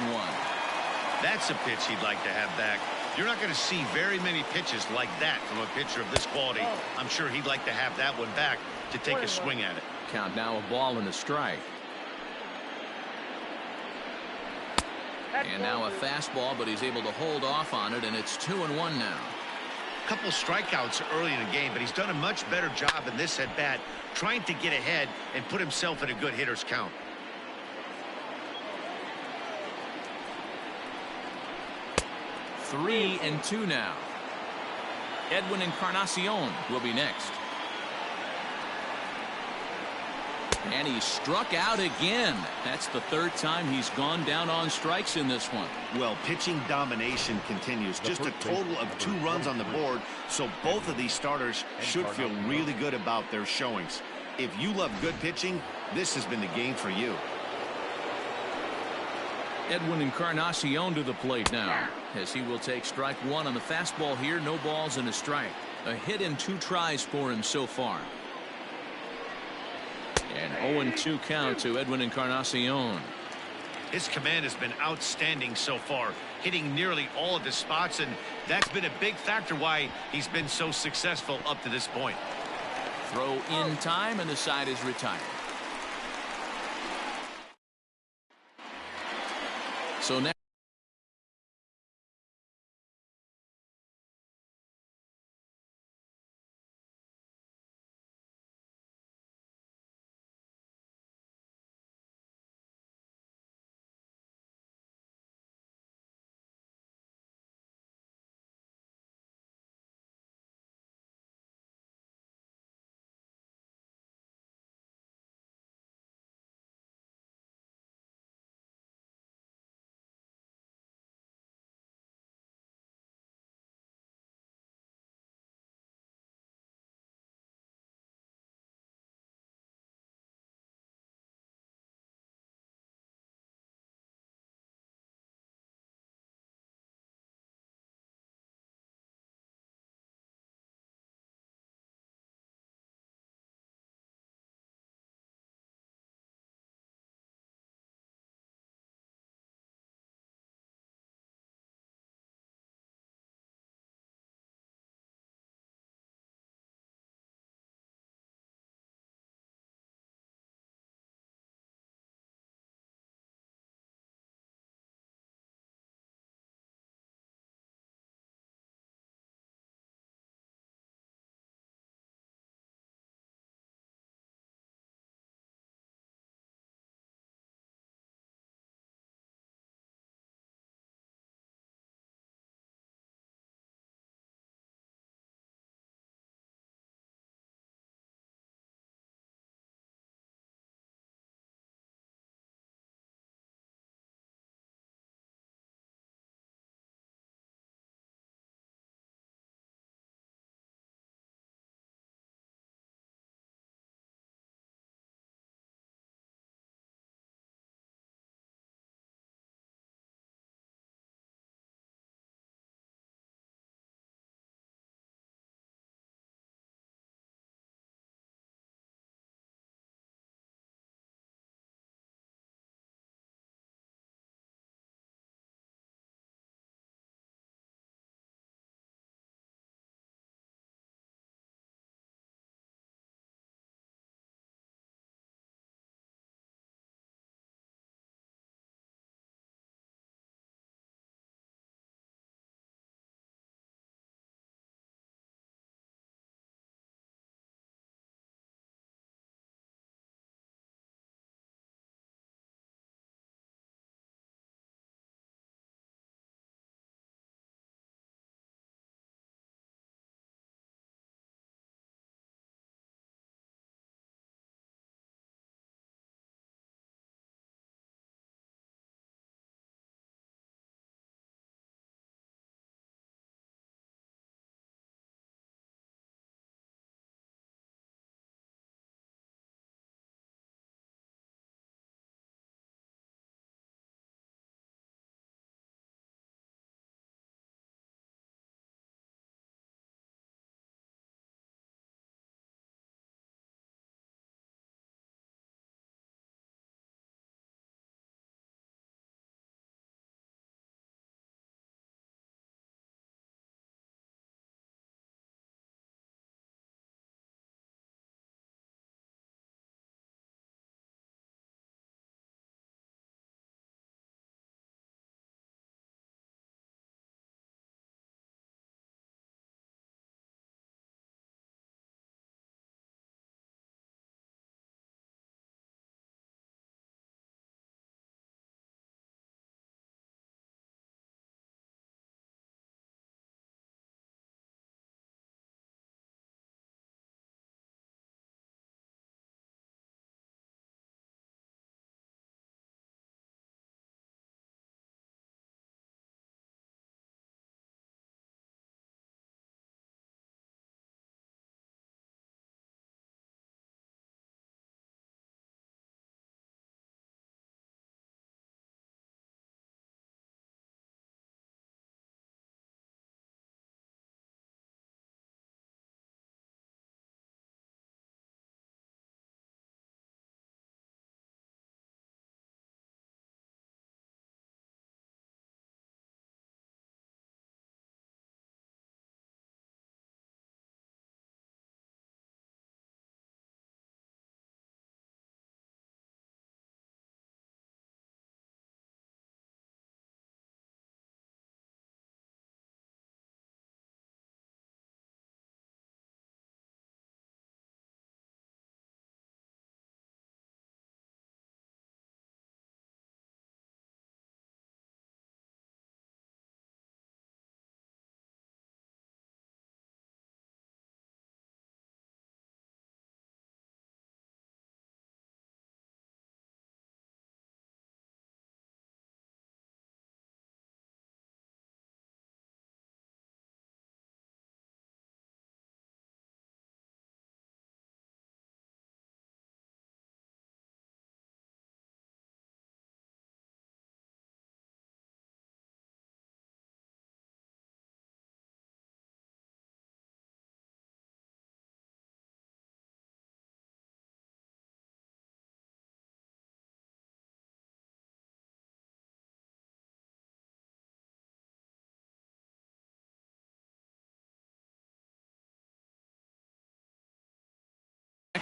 That's a pitch he'd like to have back. You're not going to see very many pitches like that from a pitcher of this quality. I'm sure he'd like to have that one back to take a swing at it. Count now a ball and a strike. And now a fastball, but he's able to hold off on it, and it's 2-1 now. Couple strikeouts early in the game, but he's done a much better job in this at bat trying to get ahead and put himself in a good hitter's count. Three and 2 now. Edwin Encarnacion will be next. And he struck out again. That's the third time he's gone down on strikes in this one. Well, pitching domination continues. Just a total of 2 runs on the board, so both of these starters should feel really good about their showings. If you love good pitching, this has been the game for you. Edwin Encarnacion to the plate now, as he will take strike 1 on the fastball here. No balls and a strike. A hit in 2 tries for him so far. And 0-2 count to Edwin Encarnacion. His command has been outstanding so far, hitting nearly all of his spots, and that's been a big factor why he's been so successful up to this point. Throw in time, and the side is retired. So now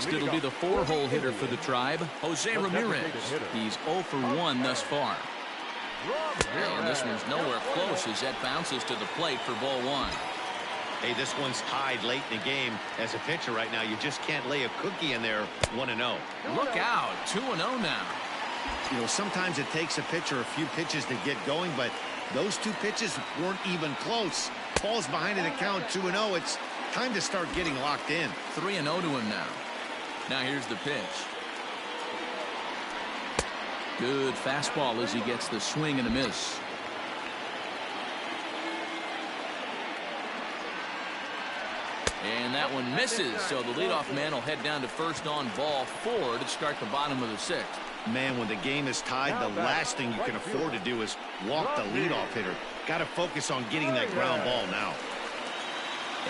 Next, it'll be the 4-hole hitter for the Tribe, Jose Ramirez. He's 0 for 1 thus far. And this one's nowhere close as that bounces to the plate for ball 1. Hey, this one's tied late in the game. As a pitcher right now, you just can't lay a cookie in there. 1-0. Look out, 2-0 now. You know, sometimes it takes a pitcher a few pitches to get going, but those 2 pitches weren't even close. Falls behind in the count, 2-0. It's time to start getting locked in. 3-0 to him now. Now here's the pitch. Good fastball as he gets the swing and a miss. And that one misses, so the leadoff man will head down to first on ball 4 to start the bottom of the 6th. Man, when the game is tied, the last thing you can afford to do is walk the leadoff hitter. Got to focus on getting that ground ball now.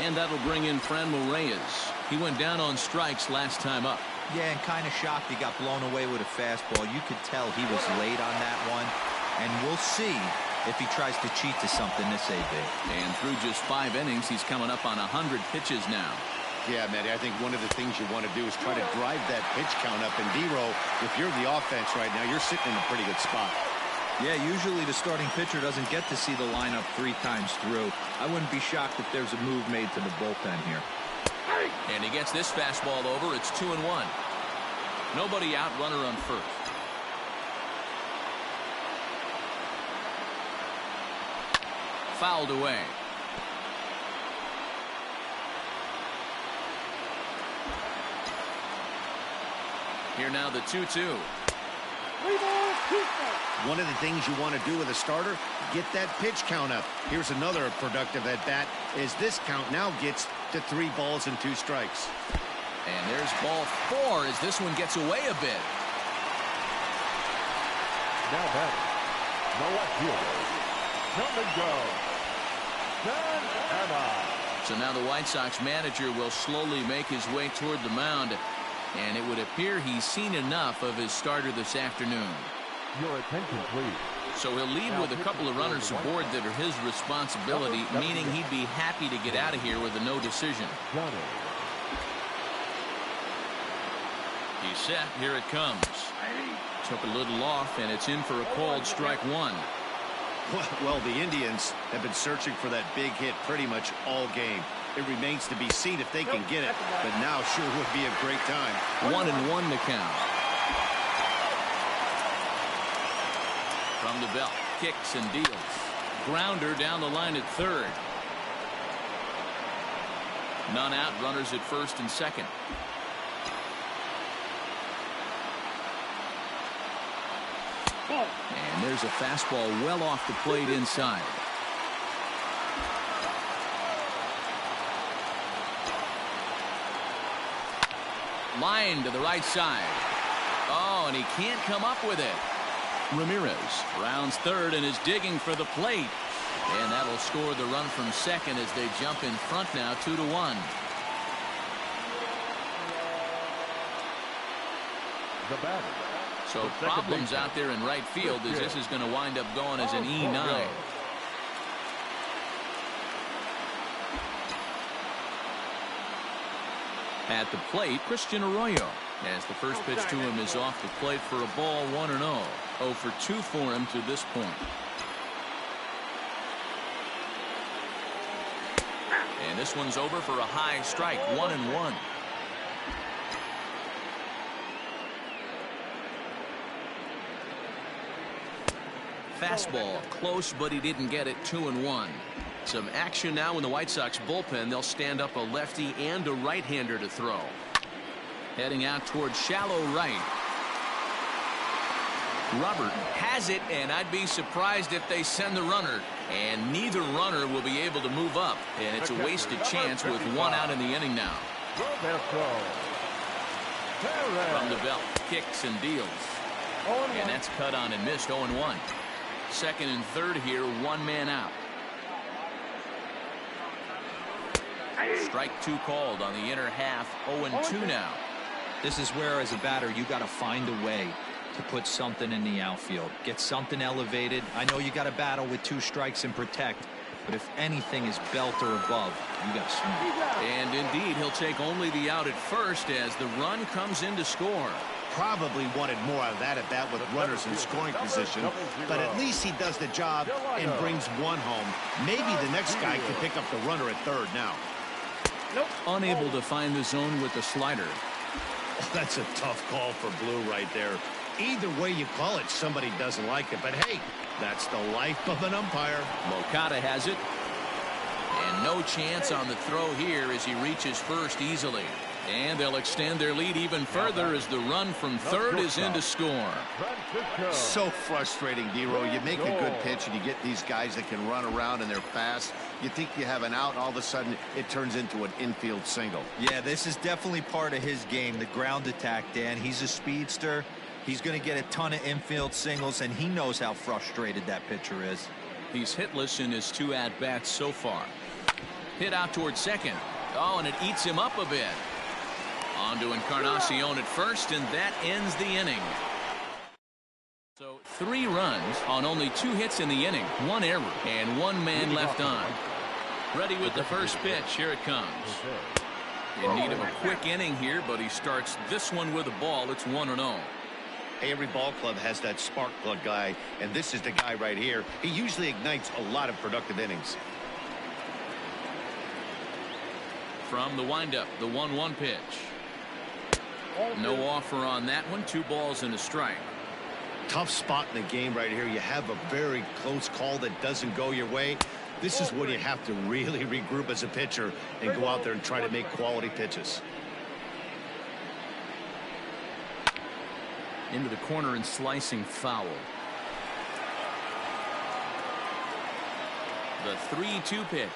And that'll bring in Franmil Reyes. He went down on strikes last time up. Yeah, and kind of shocked he got blown away with a fastball. You could tell he was late on that one. And we'll see if he tries to cheat to something this AB. And through just 5 innings, he's coming up on 100 pitches now. Yeah, Matty, I think one of the things you want to do is try to drive that pitch count up. And D-Row, if you're the offense right now, you're sitting in a pretty good spot. Yeah, usually the starting pitcher doesn't get to see the lineup 3 times through. I wouldn't be shocked if there's a move made to the bullpen here. And he gets this fastball over. It's 2-1. Nobody out, runner on first. Fouled away. Here now the 2-2. One of the things you want to do with a starter, get that pitch count up. Here's another productive at bat as this count now gets to 3 balls and 2 strikes. And there's ball 4 as this one gets away a bit. Now batting, the left fielder, Domingo Santana. So now the White Sox manager will slowly make his way toward the mound. And it would appear he's seen enough of his starter this afternoon. Your attention, please. So he'll leave with a couple of runners aboard that are his responsibility, meaning he'd be happy to get out of here with a no decision. He's set. Here it comes. Took a little off, and it's in for a called strike 1. Well, the Indians have been searching for that big hit pretty much all game. It remains to be seen if they can get it, but now sure would be a great time. 1-1 to count. From the belt, kicks and deals. Grounder down the line at third. None out, runners at first and second. And there's a fastball well off the plate inside. Line to the right side. Oh, and he can't come up with it. Ramirez rounds third and is digging for the plate. And that'll score the run from second as they jump in front now 2-1. The batter. So problems out there in right field as this is going to wind up going as an E9. At the plate, Christian Arroyo, as the first pitch to him is off the plate for a ball 1-0. 0 for 2 for him to this point. And this one's over for a high strike, 1-1. Fastball close, but he didn't get it. 2-1. Some action now in the White Sox bullpen. They'll stand up a lefty and a right-hander to throw. Heading out towards shallow right. Robert has it, and I'd be surprised if they send the runner. And neither runner will be able to move up. And it's a wasted chance with 1 out in the inning now. From the belt, kicks and deals. And that's cut on and missed. 0-1. Second and third here, 1 man out. Strike 2 called on the inner half. 0-2 now. This is where, as a batter, you got to find a way to put something in the outfield. Get something elevated. I know you got to battle with 2 strikes and protect, but if anything is belt or above, you got to swing. And indeed, he'll take only the out at first as the run comes in to score. Probably wanted more out of that at bat with runners in scoring position, but at least he does the job and brings one home. Maybe the next guy can pick up the runner at third now. Unable to find the zone with the slider. Oh, that's a tough call for Blue right there. Either way you call it, somebody doesn't like it, but hey, that's the life of an umpire. Moncada has it. And no chance on the throw here as he reaches first easily. And they'll extend their lead even further as the run from third is in to score. So frustrating, D-Row. You make a good pitch and you get these guys that can run around and they're fast. You think you have an out, and all of a sudden it turns into an infield single. Yeah, this is definitely part of his game, the ground attack, Dan. He's a speedster. He's going to get a ton of infield singles, and he knows how frustrated that pitcher is. He's hitless in his 2 at-bats so far. Hit out towards second. Oh, and it eats him up a bit. On to Encarnacion at first, and that ends the inning. So 3 runs on only 2 hits in the inning, 1 error, and 1 man left on. Ready with the first pitch. Here it comes. In need of a quick inning here, but he starts this one with a ball. It's 1-0. Every ball club has that spark plug guy, and this is the guy right here. He usually ignites a lot of productive innings. From the windup, the 1-1 pitch. No offer on that one. 2 balls and a strike. Tough spot in the game right here. You have a very close call that doesn't go your way. This is when you have to really regroup as a pitcher and go out there and try to make quality pitches. Into the corner and slicing foul. The 3-2 pitch.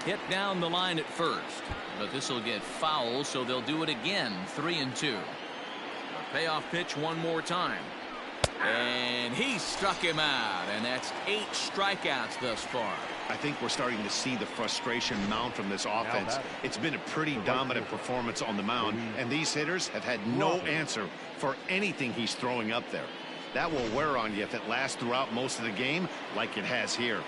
Hit down the line at first, but this will get foul, so they'll do it again. 3-2. A payoff pitch one more time. And he struck him out, and that's 8 strikeouts thus far. I think we're starting to see the frustration mount from this offense. It's been a pretty dominant performance on the mound, and these hitters have had no answer for anything he's throwing up there. That will wear on you if it lasts throughout most of the game like it has here.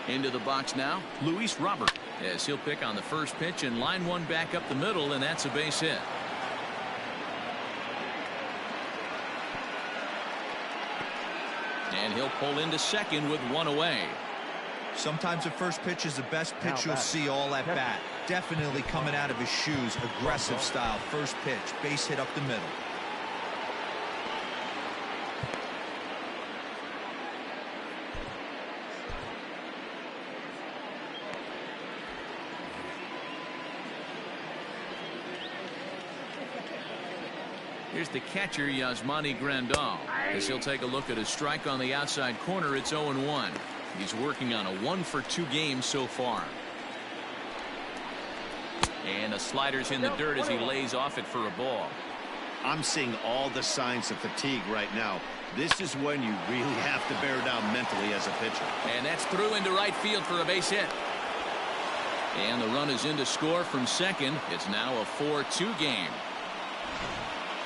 Into the box now, Luis Robert, as he'll pick on the first pitch and line one back up the middle, and that's a base hit. And he'll pull into second with 1 away. Sometimes the first pitch is the best pitch you'll see all at bat. Definitely coming out of his shoes. Aggressive style. First pitch. Base hit up the middle. Here's the catcher, Yasmani Grandal, as he'll take a look at a strike on the outside corner. It's 0-1. He's working on a 1-for-2 game so far. And the slider's in the dirt as he lays off it for a ball. I'm seeing all the signs of fatigue right now. This is when you really have to bear down mentally as a pitcher. And that's through into right field for a base hit. And the run is in to score from second. It's now a 4-2 game.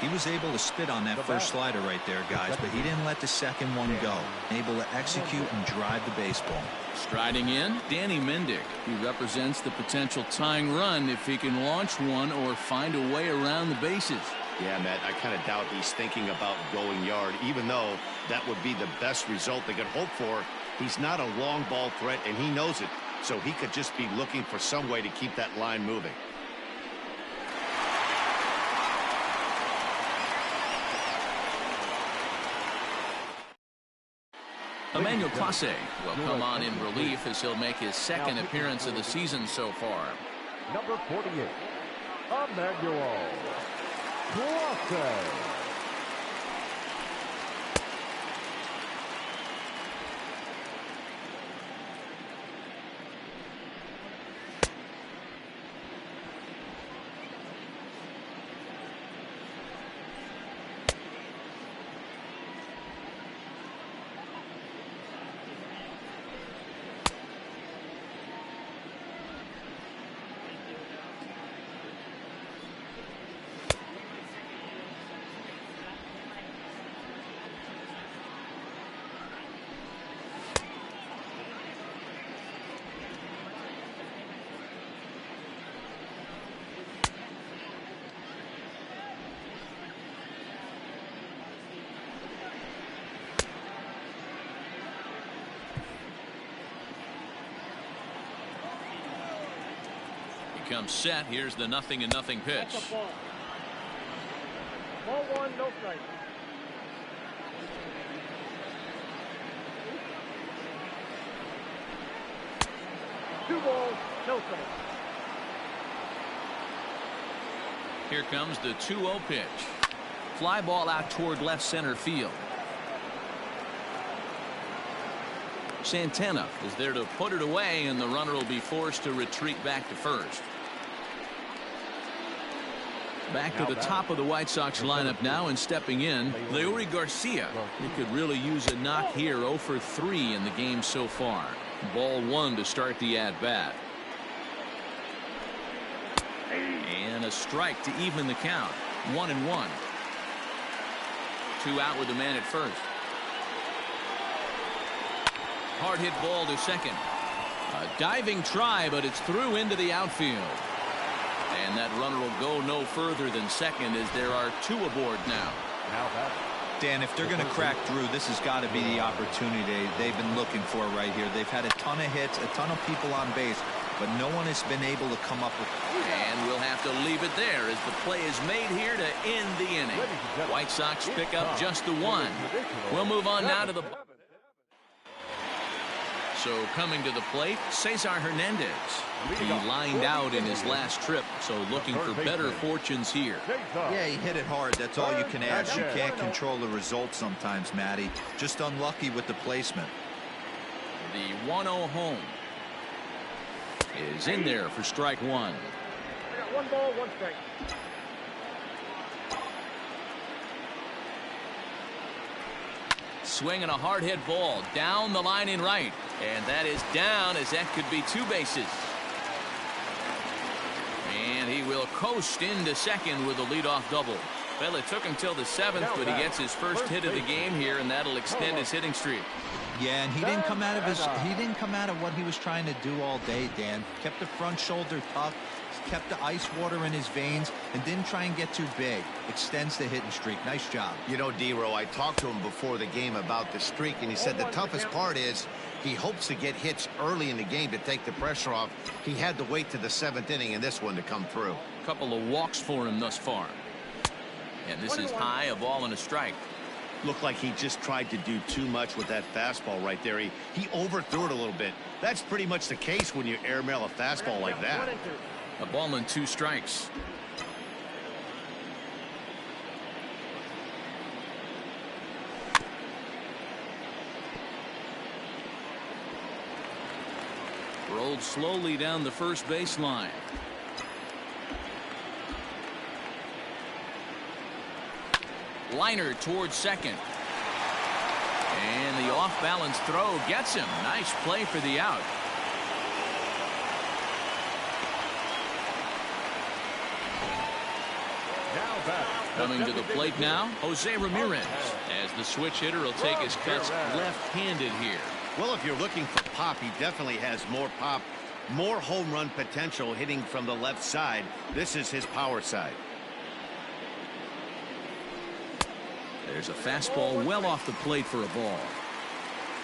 He was able to spit on that first slider right there, guys, but he didn't let the second one go. Able to execute and drive the baseball. Striding in, Danny Mendick. He represents the potential tying run if he can launch one or find a way around the bases. Yeah, Matt, I kind of doubt he's thinking about going yard, even though that would be the best result they could hope for. He's not a long ball threat, and he knows it, so he could just be looking for some way to keep that line moving. Emmanuel Clase will come on in relief as he'll make his second appearance of the season so far. Number 48, Emmanuel Clase. comes set. Here's the 0-0 pitch. That's a ball. Ball one, no strike. 2 balls, no strike. Here comes the 2-0 pitch. Fly ball out toward left center field. Santana is there to put it away, and the runner will be forced to retreat back to first. Back to the top of the White Sox lineup now, and stepping in, Leury Garcia. He could really use a knock here. 0 for 3 in the game so far. Ball 1 to start the at-bat. And a strike to even the count. 1-1. 2 out with the man at first. Hard hit ball to second. A diving try, but it's through into the outfield. And that runner will go no further than second, as there are 2 aboard now. Dan, if they're going to crack through, this has got to be the opportunity they've been looking for right here. They've had a ton of hits, a ton of people on base, but no one has been able to come up with. And we'll have to leave it there as the play is made here to end the inning. White Sox pick up just the 1. We'll move on now to the. So coming to the plate, Cesar Hernandez. He lined out in his last trip, so looking for better fortunes here. Yeah, he hit it hard. That's all you can ask. You can't control the result sometimes, Matty. Just unlucky with the placement. The 1-0 home is in there for strike 1. I got 1 ball, 1 strike. Swinging a hard hit ball down the line in right, and that is down, as that could be 2 bases. And he will coast into second with a leadoff double. Well, it took him till the 7th, but he gets his first hit of the game here, and that'll extend his hitting streak. Yeah, and he didn't come out of what he was trying to do all day, Dan. Kept the front shoulder tucked, kept the ice water in his veins, and didn't try and get too big. Extends the hitting streak. Nice job. You know, D-Row, I talked to him before the game about the streak, and he said the toughest part is he hopes to get hits early in the game to take the pressure off. He had to wait to the 7th inning in this one to come through. A couple of walks for him thus far. And this is high, a ball and a strike. Looked like he just tried to do too much with that fastball right there. He overthrew it a little bit. That's pretty much the case when you airmail a fastball like that. A ball and 2 strikes. Rolled slowly down the first baseline. Liner towards second. And the off-balance throw gets him. Nice play for the out. Coming to the plate now, Jose Ramirez, as the switch hitter will take his cuts left-handed here. Well, if you're looking for pop, he definitely has more pop, more home run potential hitting from the left side. This is his power side. There's a fastball well off the plate for a ball.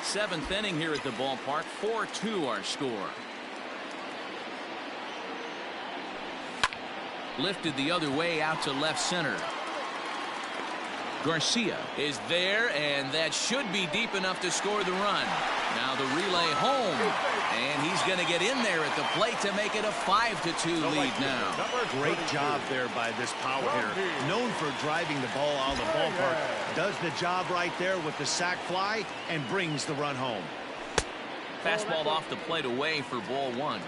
7th inning here at the ballpark. 4-2 our score. Lifted the other way out to left center. Garcia is there, and that should be deep enough to score the run. Now the relay home, and he's going to get in there at the plate to make it a 5-2 lead now. Great job there by this power hitter. Known for driving the ball out of the ballpark. Does the job right there with the sac fly and brings the run home. Fastball off the plate away for ball 1.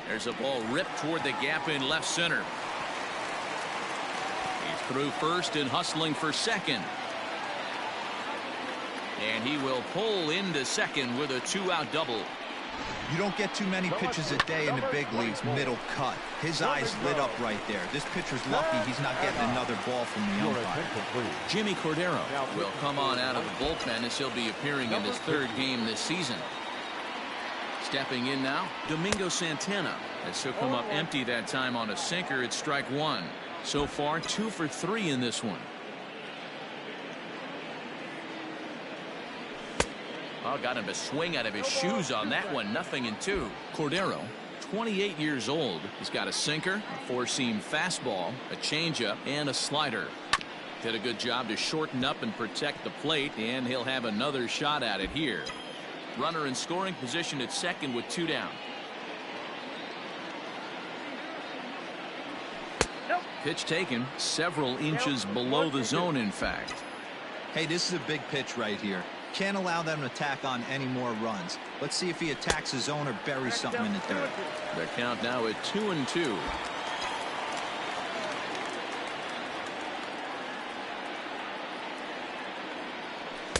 There's a ball ripped toward the gap in left center. He's through first and hustling for second. And he will pull into second with a 2-out double. You don't get too many pitches a day in the big leagues middle cut. His eyes lit up right there. This pitcher's lucky he's not getting another ball from the umpire. Jimmy Cordero will come on out of the bullpen as he'll be appearing in his 3rd game this season. Stepping in now, Domingo Santana, as he'll come up empty that time on a sinker at strike 1. So far, 2 for 3 in this one. Oh, got him to swing out of his shoes on that one. 0-2. Cordero, 28 years old. He's got a sinker, a four-seam fastball, a changeup, and a slider. Did a good job to shorten up and protect the plate, and he'll have another shot at it here. Runner in scoring position at second with 2 down. Pitch taken several inches below the zone, in fact. Hey, this is a big pitch right here. Can't allow them to tack on any more runs. Let's see if he attacks his zone or buries something in the dirt. The count now at 2-2.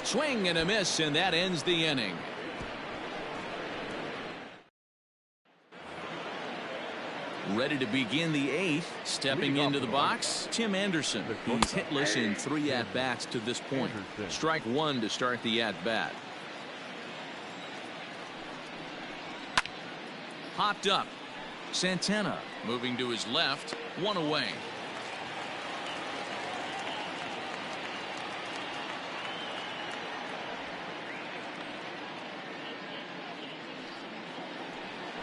Swing and a miss, and that ends the inning. Ready to begin the 8th. Stepping into the box, Tim Anderson. He's hitless in 3 at-bats to this point. Strike 1 to start the at-bat. Popped up. Santana moving to his left. 1 away.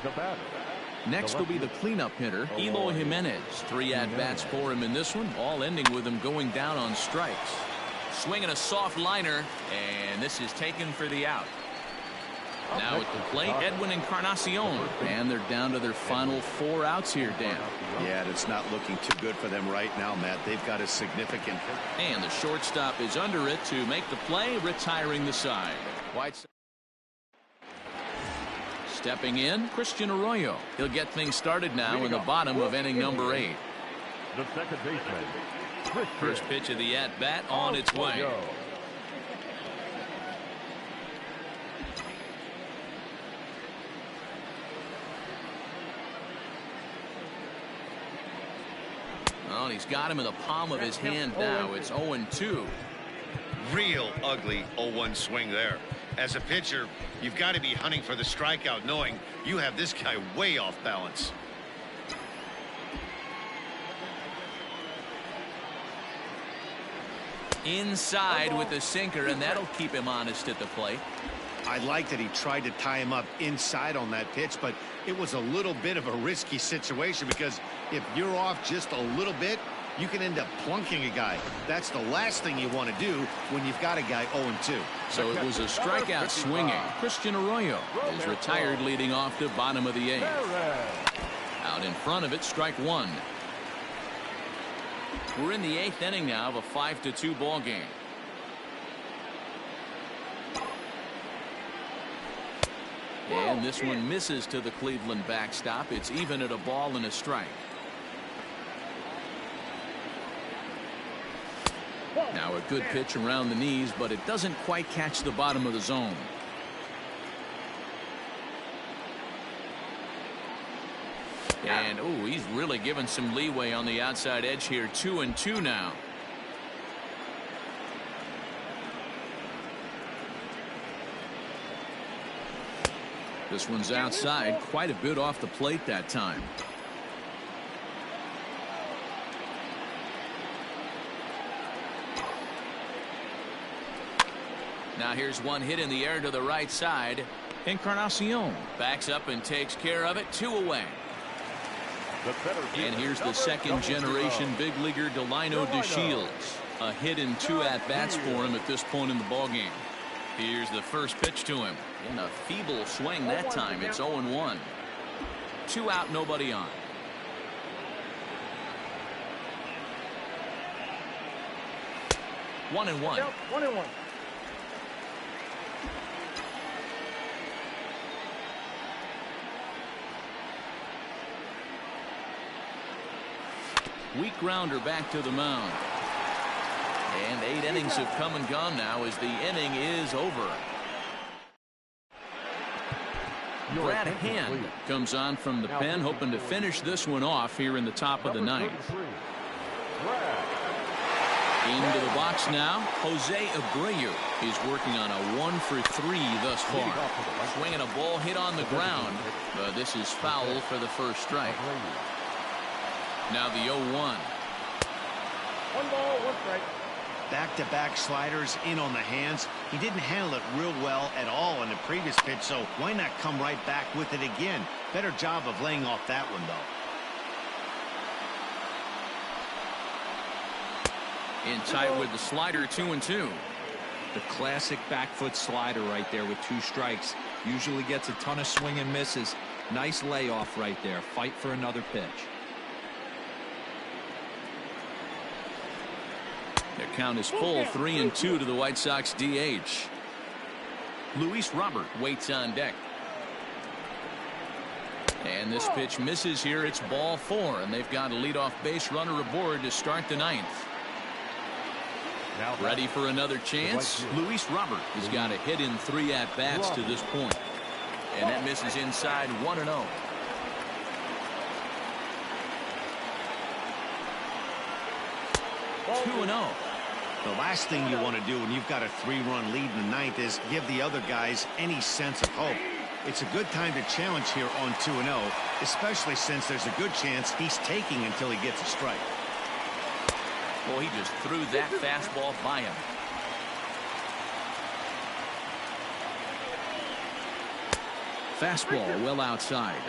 The batter. Next will be the cleanup hitter, Eloy Jimenez. 3 at-bats for him in this one, all ending with him going down on strikes. Swinging a soft liner, and this is taken for the out. Now at the plate, Edwin Encarnacion, and they're down to their final 4 outs here, Dan. Yeah, it's not looking too good for them right now, Matt. They've got a significant hit. And the shortstop is under it to make the play, retiring the side. Stepping in, Christian Arroyo. He'll get things started now in the bottom of inning number 8. The second baseman. First pitch of the at-bat on its way. Well, he's got him in the palm of his hand now. It's 0-2. Real ugly 0-1 swing there. As a pitcher, you've got to be hunting for the strikeout, knowing you have this guy way off balance. Inside with the sinker, and that'll keep him honest at the plate. I like that he tried to tie him up inside on that pitch, but it was a little bit of a risky situation because if you're off just a little bit, you can end up plunking a guy. That's the last thing you want to do when you've got a guy 0-2. So it was a strikeout swinging. Christian Arroyo is retired, leading off the bottom of the 8th. Out in front of it, strike 1. We're in the 8th inning now of a 5-2 ball game. And this one misses to the Cleveland backstop. It's even at a ball and a strike. Now a good pitch around the knees, but it doesn't quite catch the bottom of the zone. And oh, he's really given some leeway on the outside edge here. 2-2 now. This one's outside, quite a bit off the plate that time. Now here's one hit in the air to the right side. Encarnacion backs up and takes care of it. 2 away. And here's the second generation big leaguer Delino DeShields. A hit in 2 at-bats for him at this point in the ballgame. Here's the first pitch to him. In a feeble swing that time. It's 0-1. 2 out, nobody on. One and one. 1-1. Weak grounder back to the mound. And 8 innings have come and gone now as the inning is over. Brad Hand comes on from the pen, hoping to finish this one off here in the top of the 9th. Into the box now, Jose Abreu is working on a 1-for-3 thus far. Swinging a ball hit on the ground, but this is foul for the first strike. Now the 0-1. 1 ball, 1 strike. Back-to-back sliders in on the hands. He didn't handle it real well at all in the previous pitch, so why not come right back with it again? Better job of laying off that one, though. In tight with the slider, 2-2. The classic back foot slider right there with 2 strikes. Usually gets a ton of swing and misses. Nice layoff right there. Fight for another pitch. The count is full, 3-2 to the White Sox DH. Luis Robert waits on deck. And this pitch misses here. It's ball 4, and they've got a leadoff base runner aboard to start the 9th. Ready for another chance? Luis Robert has got a hit in 3 at-bats to this point. And that misses inside, 1-0. 2-0. The last thing you want to do when you've got a 3-run lead in the 9th is give the other guys any sense of hope. It's a good time to challenge here on 2-0, especially since there's a good chance he's taking until he gets a strike. Well, he just threw that fastball by him. Fastball well outside.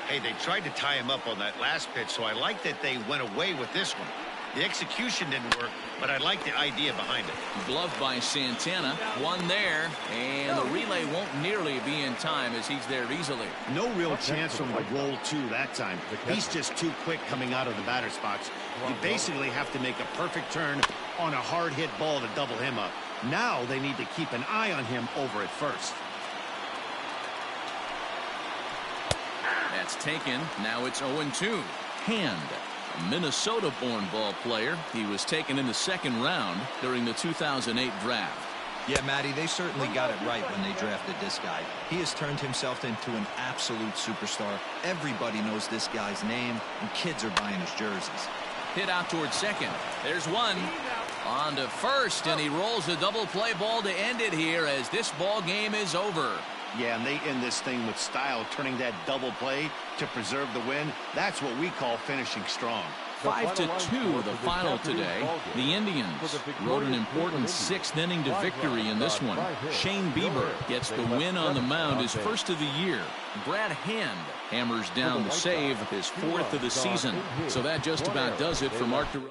Hey, they tried to tie him up on that last pitch, so I like that they went away with this one. The execution didn't work, but I like the idea behind it. Gloved by Santana. One there, and the relay won't nearly be in time as he's there easily. No real chance from the roll 2 that time. He's just too quick coming out of the batter's box. You basically have to make a perfect turn on a hard hit ball to double him up. Now they need to keep an eye on him over at first. That's taken. Now it's 0-2. Hand. A Minnesota-born ball player. He was taken in the 2nd round during the 2008 draft. Yeah, Matty, they certainly got it right when they drafted this guy. He has turned himself into an absolute superstar. Everybody knows this guy's name, and kids are buying his jerseys. Hit out towards second. There's one. On to first, and he rolls a double play ball to end it here as this ball game is over. Yeah, and they end this thing with style, turning that double play to preserve the win. That's what we call finishing strong. 5-2 the final today. The Indians rode an important 6th inning to victory in this one. Shane Bieber gets the win on the mound, his first of the year. Brad Hand hammers down the save, his 4th of the season. So that just about does it for Mark DeRosa.